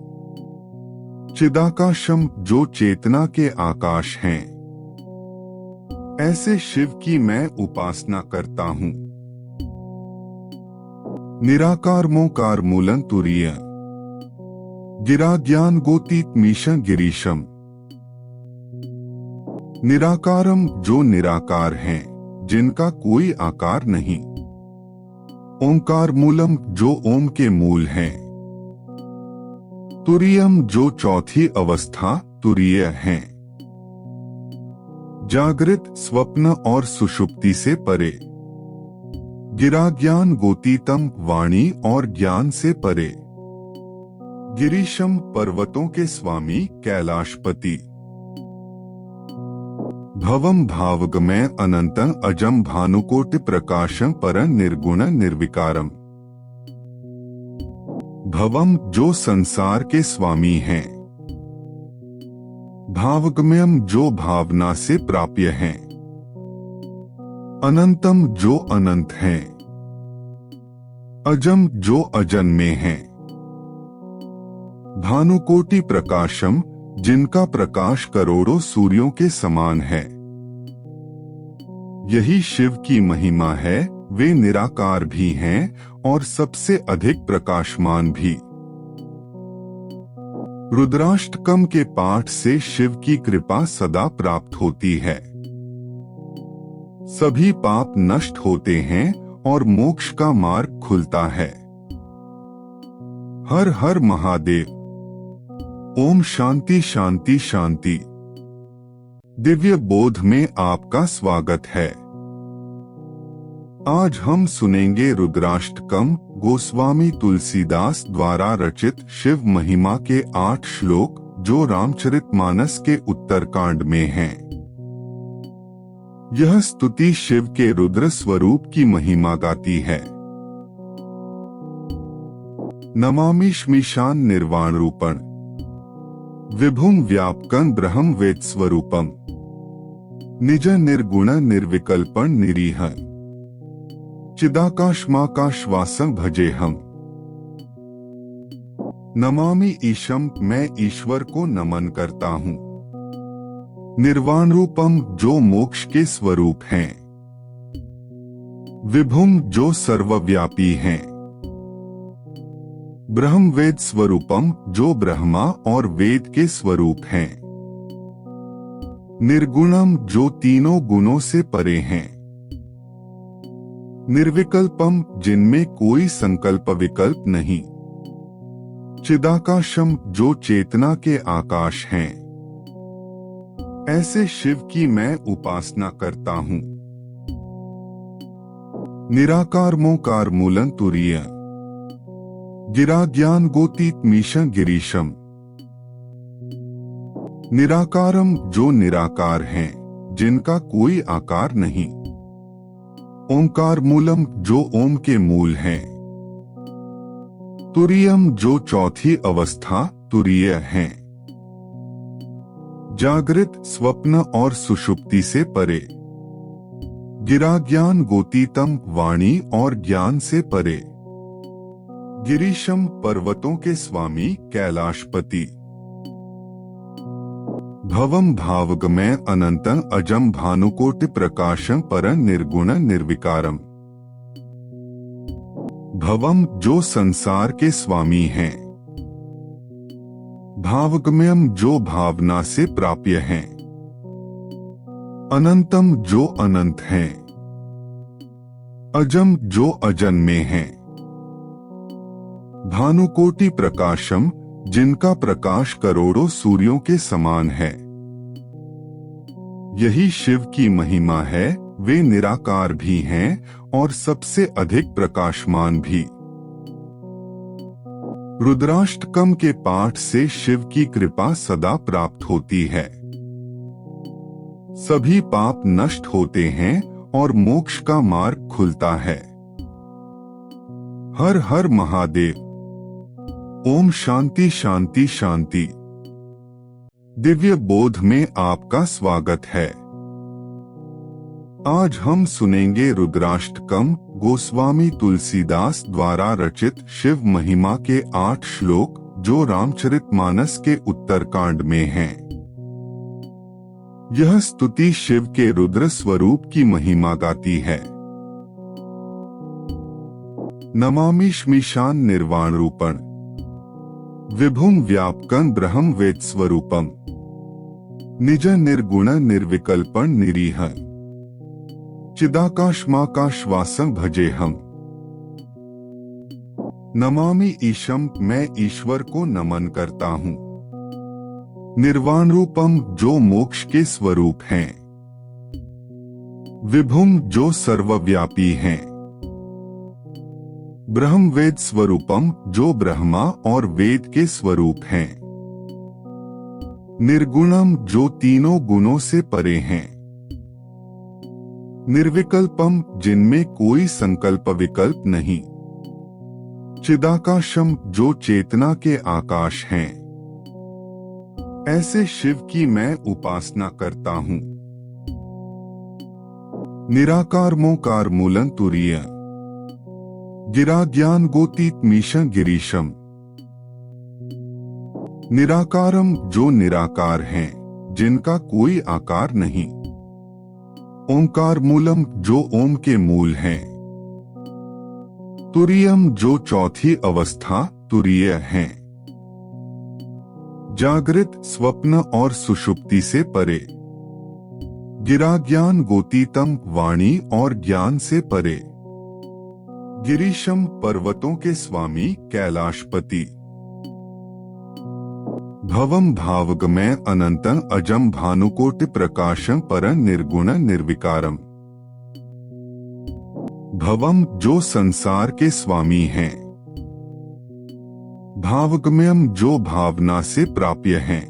चिदाकाशम जो चेतना के आकाश हैं। ऐसे शिव की मैं उपासना करता हूँ। निराकारमोकार मूलं तुरीय गिरा ज्ञान गोतीत मीशं गिरीशम। निराकारम जो निराकार हैं, जिनका कोई आकार नहीं। ओंकार मूलम जो ओम के मूल हैं। तुरीयम जो चौथी अवस्था तुरीय हैं। जागृत स्वप्न और सुषुप्ति से परे। गिरा ज्ञान गोतीतम वाणी और ज्ञान से परे। गिरीशम पर्वतों के स्वामी कैलाशपति। भवम भावगमय अनंतं अजम भानुकोटि प्रकाशं परं निर्गुण निर्विकारम। भवम जो संसार के स्वामी हैं। भावगम्यम जो भावना से प्राप्य हैं। अनंतम जो अनंत हैं। अजम जो अजन्मे हैं। भानुकोटि प्रकाशम जिनका प्रकाश करोड़ों सूर्यों के समान है। यही शिव की महिमा है, वे निराकार भी हैं और सबसे अधिक प्रकाशमान भी। रुद्राष्टकम के पाठ से शिव की कृपा सदा प्राप्त होती है। सभी पाप नष्ट होते हैं और मोक्ष का मार्ग खुलता है। हर हर महादेव। ओम शांति शांति शांति। दिव्य बोध में आपका स्वागत है। आज हम सुनेंगे रुद्राष्टकम गोस्वामी तुलसीदास द्वारा रचित शिव महिमा के 8 श्लोक जो रामचरितमानस के उत्तरकांड में हैं। यह स्तुति शिव के रुद्र स्वरूप की महिमा गाती है। नमामि श्मीशान निर्वाण रूपण विभुम व्यापकं ब्रह्म वेद स्वरूपम। निज निर्गुण निर्विकल्पं निरीह चिदाकाशमाकाशवासं भजेहम। नमामि ईशम मैं ईश्वर को नमन करता हूँ। निर्वाण रूपम जो मोक्ष के स्वरूप हैं। विभुम जो सर्वव्यापी हैं। ब्रह्म वेद स्वरूपम जो ब्रह्मा और वेद के स्वरूप हैं। निर्गुणम जो तीनों गुणों से परे हैं। निर्विकल्पम जिनमें कोई संकल्प विकल्प नहीं। चिदाकाशम जो चेतना के आकाश हैं। ऐसे शिव की मैं उपासना करता हूँ। निराकार मोकार मूलं तुरीय गिरा ज्ञान गोतीत मीशं गिरीशम। निराकारम जो निराकार हैं, जिनका कोई आकार नहीं। ओंकार मूलम जो ओम के मूल हैं। तुरीयम जो चौथी अवस्था तुरीय हैं। जागृत स्वप्न और सुषुप्ति से परे। गिरा ज्ञान गोतीतम वाणी और ज्ञान से परे। गिरीशम पर्वतों के स्वामी कैलाशपति। भवम भावगमय अनंतं अजम भानुकोटि प्रकाशं परं निर्गुण निर्विकारम। भवम जो संसार के स्वामी हैं। भावगम्यम जो भावना से प्राप्य हैं। अनंतम जो अनंत हैं। अजम जो अजन्मे हैं। भानुकोटि प्रकाशम जिनका प्रकाश करोड़ों सूर्यों के समान है। यही शिव की महिमा है, वे निराकार भी हैं और सबसे अधिक प्रकाशमान भी। रुद्राष्टकम के पाठ से शिव की कृपा सदा प्राप्त होती है। सभी पाप नष्ट होते हैं और मोक्ष का मार्ग खुलता है। हर हर महादेव। ओम शांति शांति शांति। दिव्य बोध में आपका स्वागत है। आज हम सुनेंगे रुद्राष्टकम गोस्वामी तुलसीदास द्वारा रचित शिव महिमा के 8 श्लोक जो रामचरितमानस के उत्तरकांड में हैं। यह स्तुति शिव के रुद्र स्वरूप की महिमा गाती है। नमामि श्मीशान निर्वाण रूपण विभुम व्यापकं ब्रह्म वेद स्वरूपम निज निर्गुण निर्विकल्पण निरीह चिदाकाशमाकाशवासं भजे हम। नमामि ईशम, मैं ईश्वर को नमन करता हूँ। निर्वाण रूपम, जो मोक्ष के स्वरूप हैं। विभुम, जो सर्वव्यापी हैं। ब्रह्म वेद स्वरूपम, जो ब्रह्मा और वेद के स्वरूप हैं। निर्गुणम, जो तीनों गुणों से परे हैं। निर्विकल्पम, जिनमें कोई संकल्प विकल्प नहीं। चिदाकाशम, जो चेतना के आकाश हैं। ऐसे शिव की मैं उपासना करता हूँ। निराकार मोकार मूलं तुरीय गिरा ज्ञान गोतीत मीशं गिरीशम। निराकारम, जो निराकार हैं, जिनका कोई आकार नहीं। ओंकार मूलम, जो ओम के मूल हैं। तुरीयम, जो चौथी अवस्था तुरीय हैं। जागृत, स्वप्न और सुषुप्ति से परे। गिरा ज्ञान गोतीतम, वाणी और ज्ञान से परे। गिरीशम, पर्वतों के स्वामी कैलाशपति। भवम, भावगमय अनंतं अजम भानुकोटि प्रकाशं परं निर्गुण निर्विकारम। भवम, जो संसार के स्वामी हैं। भावगम्यम, जो भावना से प्राप्य हैं।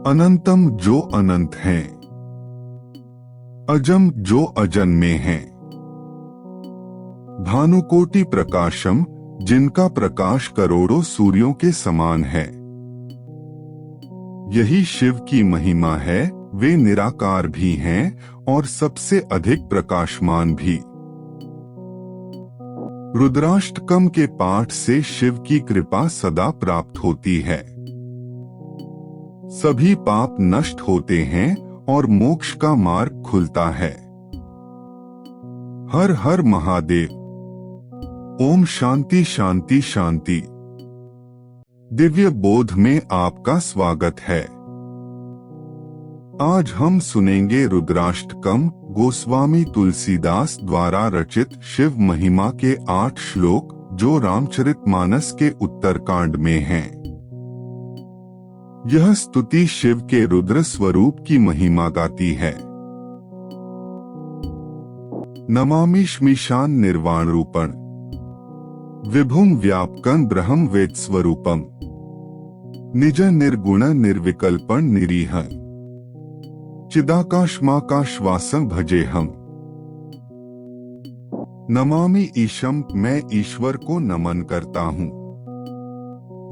अनंतम, जो अनंत हैं। अजम, जो अजन्मे हैं। भानुकोटि प्रकाशम, जिनका प्रकाश करोड़ों सूर्यों के समान है। यही शिव की महिमा है। वे निराकार भी हैं और सबसे अधिक प्रकाशमान भी। रुद्राष्टकम के पाठ से शिव की कृपा सदा प्राप्त होती है। सभी पाप नष्ट होते हैं और मोक्ष का मार्ग खुलता है। हर हर महादेव। ओम शांति शांति शांति। दिव्य बोध में आपका स्वागत है। आज हम सुनेंगे रुद्राष्टकम, गोस्वामी तुलसीदास द्वारा रचित शिव महिमा के 8 श्लोक, जो रामचरितमानस के उत्तरकांड में हैं। यह स्तुति शिव के रुद्र स्वरूप की महिमा गाती है। नमामि श्मीशान निर्वाण रूपण विभुम व्यापकं ब्रह्म वेद स्वरूपम निज निर्गुण निर्विकल्पण निरीह चिदाकाशमाकाशवासं भजे हम। नमामि ईशम, मैं ईश्वर को नमन करता हूँ।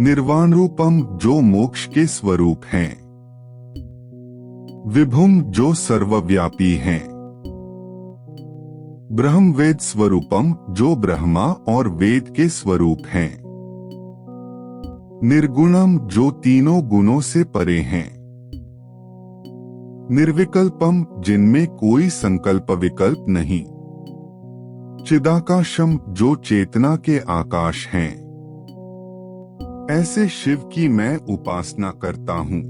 निर्वाण रूपम, जो मोक्ष के स्वरूप हैं। विभुम, जो सर्वव्यापी हैं। ब्रह्म वेद स्वरूपम, जो ब्रह्मा और वेद के स्वरूप हैं। निर्गुणम, जो तीनों गुणों से परे हैं। निर्विकल्पम, जिनमें कोई संकल्प विकल्प नहीं। चिदाकाशम, जो चेतना के आकाश हैं। ऐसे शिव की मैं उपासना करता हूँ।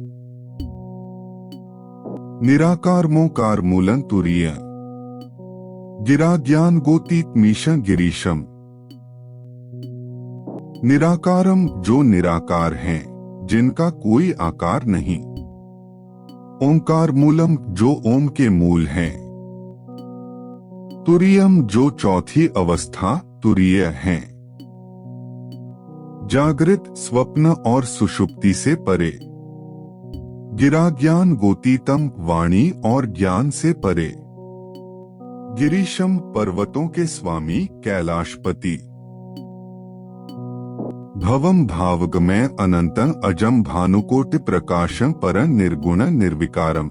निराकार मोकार मूलं तुरीय गिरा ज्ञान गोतीत मीशं गिरीशम। निराकारम, जो निराकार हैं, जिनका कोई आकार नहीं। ओंकार मूलम, जो ओम के मूल हैं। तुरीयम, जो चौथी अवस्था तुरीय हैं। जागृत, स्वप्न और सुषुप्ति से परे। गिरा ज्ञान गोतीतम, वाणी और ज्ञान से परे। गिरीशम, पर्वतों के स्वामी कैलाशपति। भवम, भावगमय अनंतं अजम भानुकोटि प्रकाशं परं निर्गुण निर्विकारम।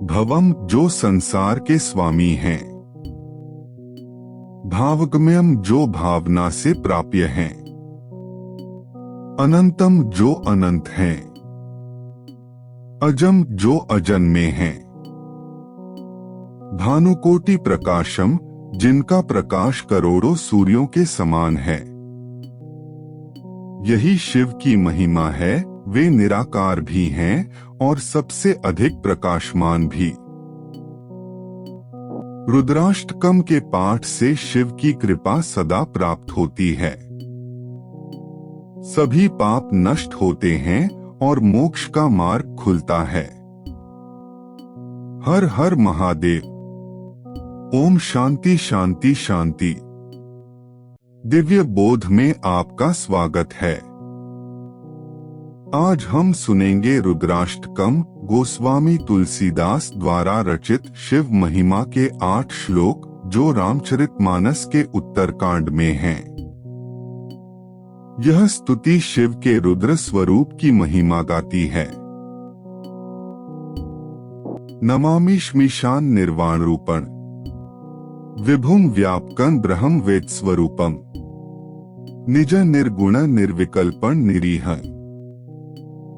भवम, जो संसार के स्वामी हैं। भावगम्यम, जो भावना से प्राप्य हैं। अनंतम, जो अनंत हैं। अजम, जो अजन्मे हैं। भानुकोटि प्रकाशम, जिनका प्रकाश करोड़ों सूर्यों के समान है। यही शिव की महिमा है, वे निराकार भी हैं और सबसे अधिक प्रकाशमान भी। रुद्राष्टकम के पाठ से शिव की कृपा सदा प्राप्त होती है। सभी पाप नष्ट होते हैं और मोक्ष का मार्ग खुलता है। हर हर महादेव। ओम शांति शांति शांति। दिव्य बोध में आपका स्वागत है। आज हम सुनेंगे रुद्राष्टकम, गोस्वामी तुलसीदास द्वारा रचित शिव महिमा के 8 श्लोक, जो रामचरितमानस के उत्तरकांड में हैं। यह स्तुति शिव के रुद्र स्वरूप की महिमा गाती है। नमामि श्मीशान निर्वाण रूपण विभुम व्यापकं ब्रह्म वेद स्वरूपम निज निर्गुण निर्विकल्पं निरीह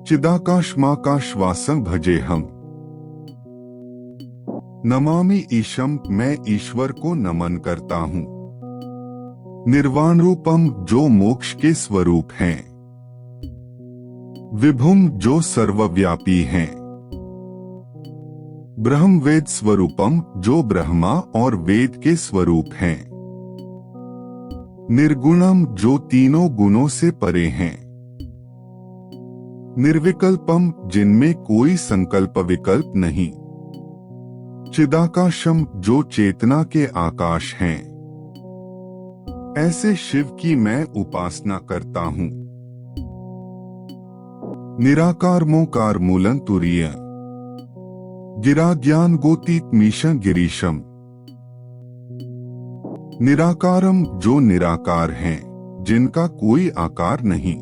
चिदाकाशमाकाशवासं भजे हम। नमामि ईशम, मैं ईश्वर को नमन करता हूँ। निर्वाण रूपम, जो मोक्ष के स्वरूप हैं। विभुम, जो सर्वव्यापी हैं। ब्रह्म वेद स्वरूपम, जो ब्रह्मा और वेद के स्वरूप हैं। निर्गुणम, जो तीनों गुणों से परे हैं। निर्विकल्पम, जिनमें कोई संकल्प विकल्प नहीं। चिदाकाशम, जो चेतना के आकाश हैं। ऐसे शिव की मैं उपासना करता हूँ। निराकार मोकार मूलं तुरीय गिरा ज्ञान गोतीत मीशं गिरीशम। निराकारम, जो निराकार हैं, जिनका कोई आकार नहीं।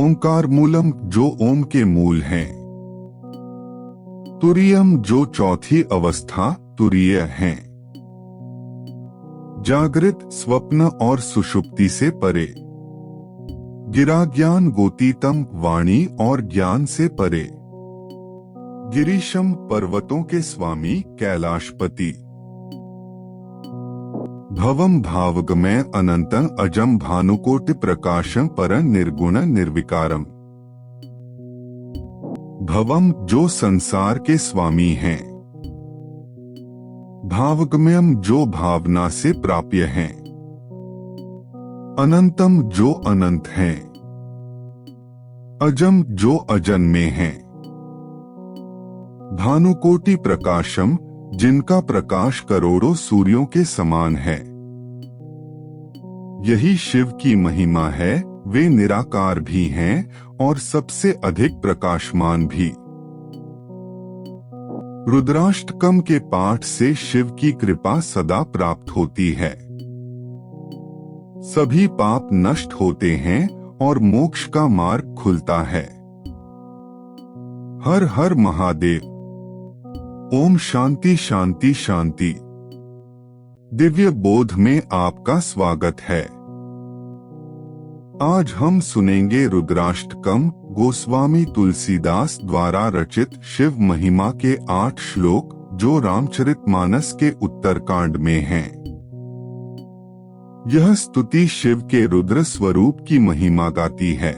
ओंकार मूलम, जो ओम के मूल हैं। तुरीयम, जो चौथी अवस्था तुरीय हैं। जागृत, स्वप्न और सुषुप्ति से परे। गिरा ज्ञान गोतीतम, वाणी और ज्ञान से परे। गिरीशम, पर्वतों के स्वामी कैलाशपति। भवम भावगमय अनंतं अजम भानुकोटि प्रकाशं परं निर्गुण निर्विकारम। भवम, जो संसार के स्वामी हैं। भावगम्यम, जो भावना से प्राप्य हैं। अनंतम, जो अनंत हैं। अजम, जो अजन्मे हैं। भानुकोटि प्रकाशम, जिनका प्रकाश करोड़ों सूर्यों के समान है। यही शिव की महिमा है, वे निराकार भी हैं और सबसे अधिक प्रकाशमान भी। रुद्राष्टकम के पाठ से शिव की कृपा सदा प्राप्त होती है। सभी पाप नष्ट होते हैं और मोक्ष का मार्ग खुलता है। हर हर महादेव। ओम शांति शांति शांति। दिव्य बोध में आपका स्वागत है। आज हम सुनेंगे रुद्राष्टकम, गोस्वामी तुलसीदास द्वारा रचित शिव महिमा के 8 श्लोक, जो रामचरितमानस के उत्तरकांड में हैं। यह स्तुति शिव के रुद्र स्वरूप की महिमा गाती है।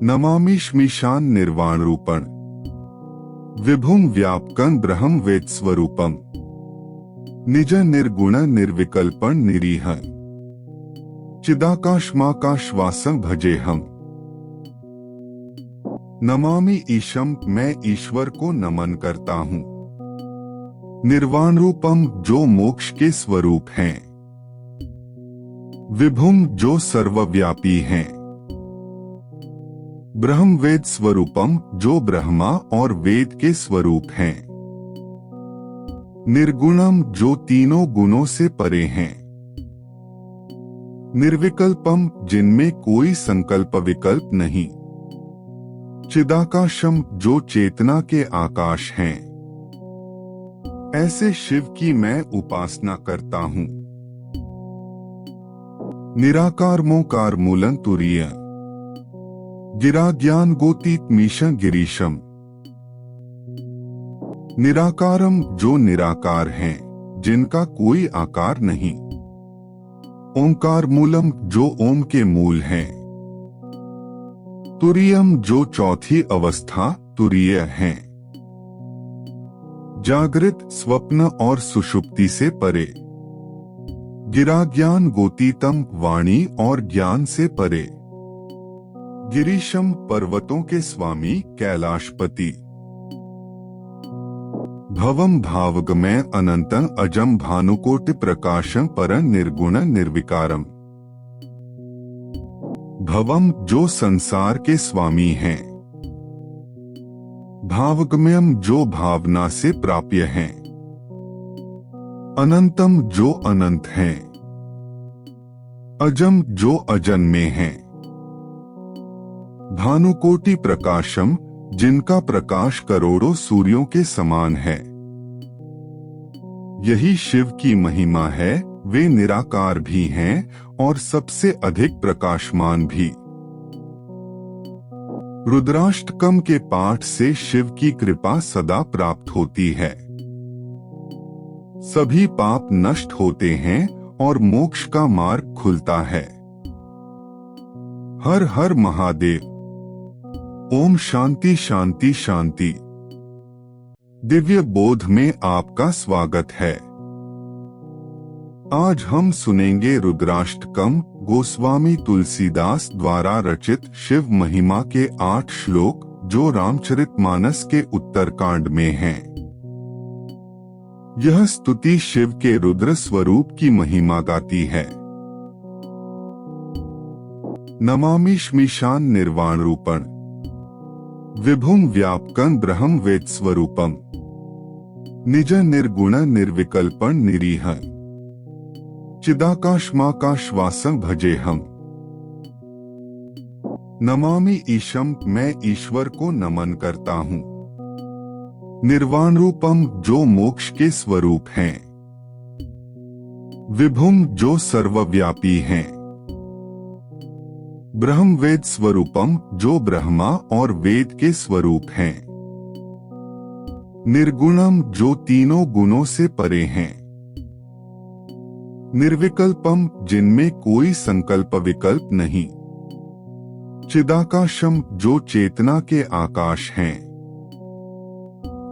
नमामि श्मीशान निर्वाण रूपण विभुम व्यापकं ब्रह्म वेद स्वरूपम निज निर्गुण निर्विकल्पं निरीह चिदाकाशमाकाशवासं भजे हम। नमामि ईशम, मैं ईश्वर को नमन करता हूँ। निर्वाण रूपम, जो मोक्ष के स्वरूप हैं। विभुम, जो सर्वव्यापी हैं। ब्रह्म वेद स्वरूपम, जो ब्रह्मा और वेद के स्वरूप हैं। निर्गुणम, जो तीनों गुणों से परे हैं। निर्विकल्पम, जिनमें कोई संकल्प विकल्प नहीं। चिदाकाशम, जो चेतना के आकाश हैं। ऐसे शिव की मैं उपासना करता हूँ। निराकार मोकार मूलं तुरीय गिरा ज्ञान गोतीत मीशं गिरीशम। निराकारम जो निराकार हैं, जिनका कोई आकार नहीं। ओंकार मूलम जो ओम के मूल हैं। तुरीयम जो चौथी अवस्था तुरीय हैं। जागृत, स्वप्न और सुषुप्ति से परे। गिरा ज्ञान गोतीतम वाणी और ज्ञान से परे। गिरीशम पर्वतों के स्वामी कैलाशपति। भवम भावगमय अनंतं अजम भानुकोटि प्रकाशं परं निर्गुण निर्विकारम। भवम जो संसार के स्वामी हैं। भावगम्यम जो भावना से प्राप्य हैं। अनंतम जो अनंत हैं। अजम जो अजन्मे हैं। भानुकोटि प्रकाशम जिनका प्रकाश करोड़ों सूर्यों के समान है। यही शिव की महिमा है, वे निराकार भी हैं और सबसे अधिक प्रकाशमान भी। रुद्राष्टकम के पाठ से शिव की कृपा सदा प्राप्त होती है। सभी पाप नष्ट होते हैं और मोक्ष का मार्ग खुलता है। हर हर महादेव। ओम शांति शांति शांति। दिव्य बोध में आपका स्वागत है। आज हम सुनेंगे रुद्राष्टकम, गोस्वामी तुलसीदास द्वारा रचित शिव महिमा के 8 श्लोक, जो रामचरितमानस के उत्तरकांड में हैं। यह स्तुति शिव के रुद्र स्वरूप की महिमा गाती है। नमामि श्मीशान निर्वाण रूपण विभुम व्यापकं ब्रह्म वेद स्वरूपम। निज निर्गुण निर्विकल्पं निरीह चिदाकाशमाकाशवासं भजे हम। नमामि ईशम, मैं ईश्वर को नमन करता हूँ। निर्वाण रूपम जो मोक्ष के स्वरूप हैं। विभुम जो सर्वव्यापी हैं। ब्रह्म वेद स्वरूपम जो ब्रह्मा और वेद के स्वरूप हैं। निर्गुणम जो तीनों गुणों से परे हैं। निर्विकल्पम जिनमें कोई संकल्प विकल्प नहीं। चिदाकाशम जो चेतना के आकाश हैं।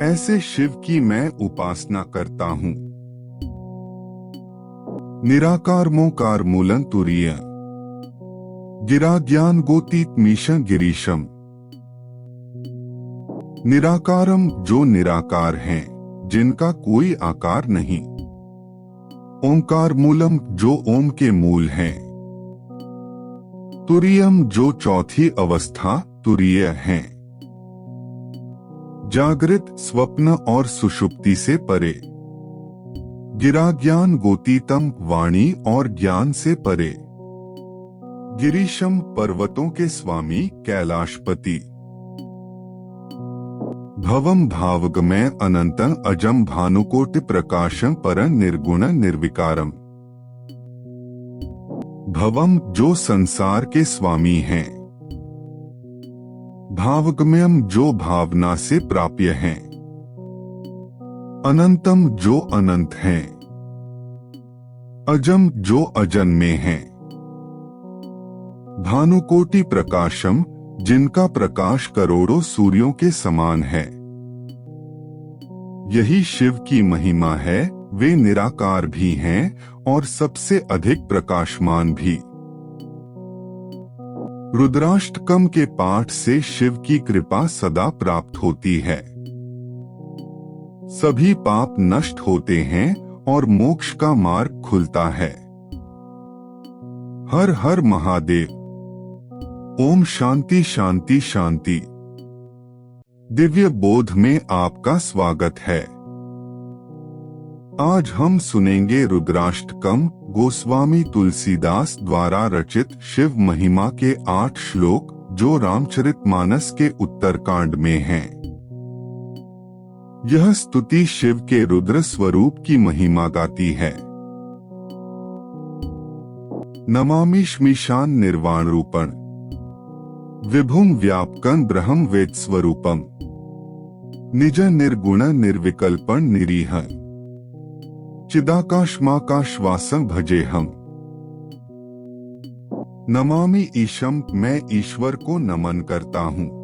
ऐसे शिव की मैं उपासना करता हूँ। निराकार मोकार मूलं तुरीय। गिरा ज्ञान गोतीत मीशं गिरीशम। निराकारम जो निराकार हैं, जिनका कोई आकार नहीं। ओंकार मूलम जो ओम के मूल हैं। तुरीयम जो चौथी अवस्था तुरीय हैं। जागृत, स्वप्न और सुषुप्ति से परे। गिरा ज्ञान गोतीतम वाणी और ज्ञान से परे। गिरीशम पर्वतों के स्वामी कैलाशपति। भवम भावगमय अनंतं अजम भानुकोटि प्रकाशं परं निर्गुण निर्विकारम। भवम जो संसार के स्वामी हैं। भावगम्यम जो भावना से प्राप्य हैं। अनंतम जो अनंत हैं। अजम जो अजन्मे हैं। भानुकोटि प्रकाशम जिनका प्रकाश करोड़ों सूर्यों के समान है। यही शिव की महिमा है, वे निराकार भी हैं और सबसे अधिक प्रकाशमान भी। रुद्राष्टकम के पाठ से शिव की कृपा सदा प्राप्त होती है। सभी पाप नष्ट होते हैं और मोक्ष का मार्ग खुलता है। हर हर महादेव। ओम शांति शांति शांति। दिव्य बोध में आपका स्वागत है। आज हम सुनेंगे रुद्राष्टकम, गोस्वामी तुलसीदास द्वारा रचित शिव महिमा के 8 श्लोक, जो रामचरितमानस के उत्तरकांड में हैं। यह स्तुति शिव के रुद्र स्वरूप की महिमा गाती है। नमामि श्मीशान निर्वाण रूपण। विभुम व्यापकं ब्रह्म वेद स्वरूपम। निज निर्गुण निर्विकल्पण निरीह चिदाकाशमाकाशवासं भजे हम। नमामि ईशम, मैं ईश्वर को नमन करता हूँ।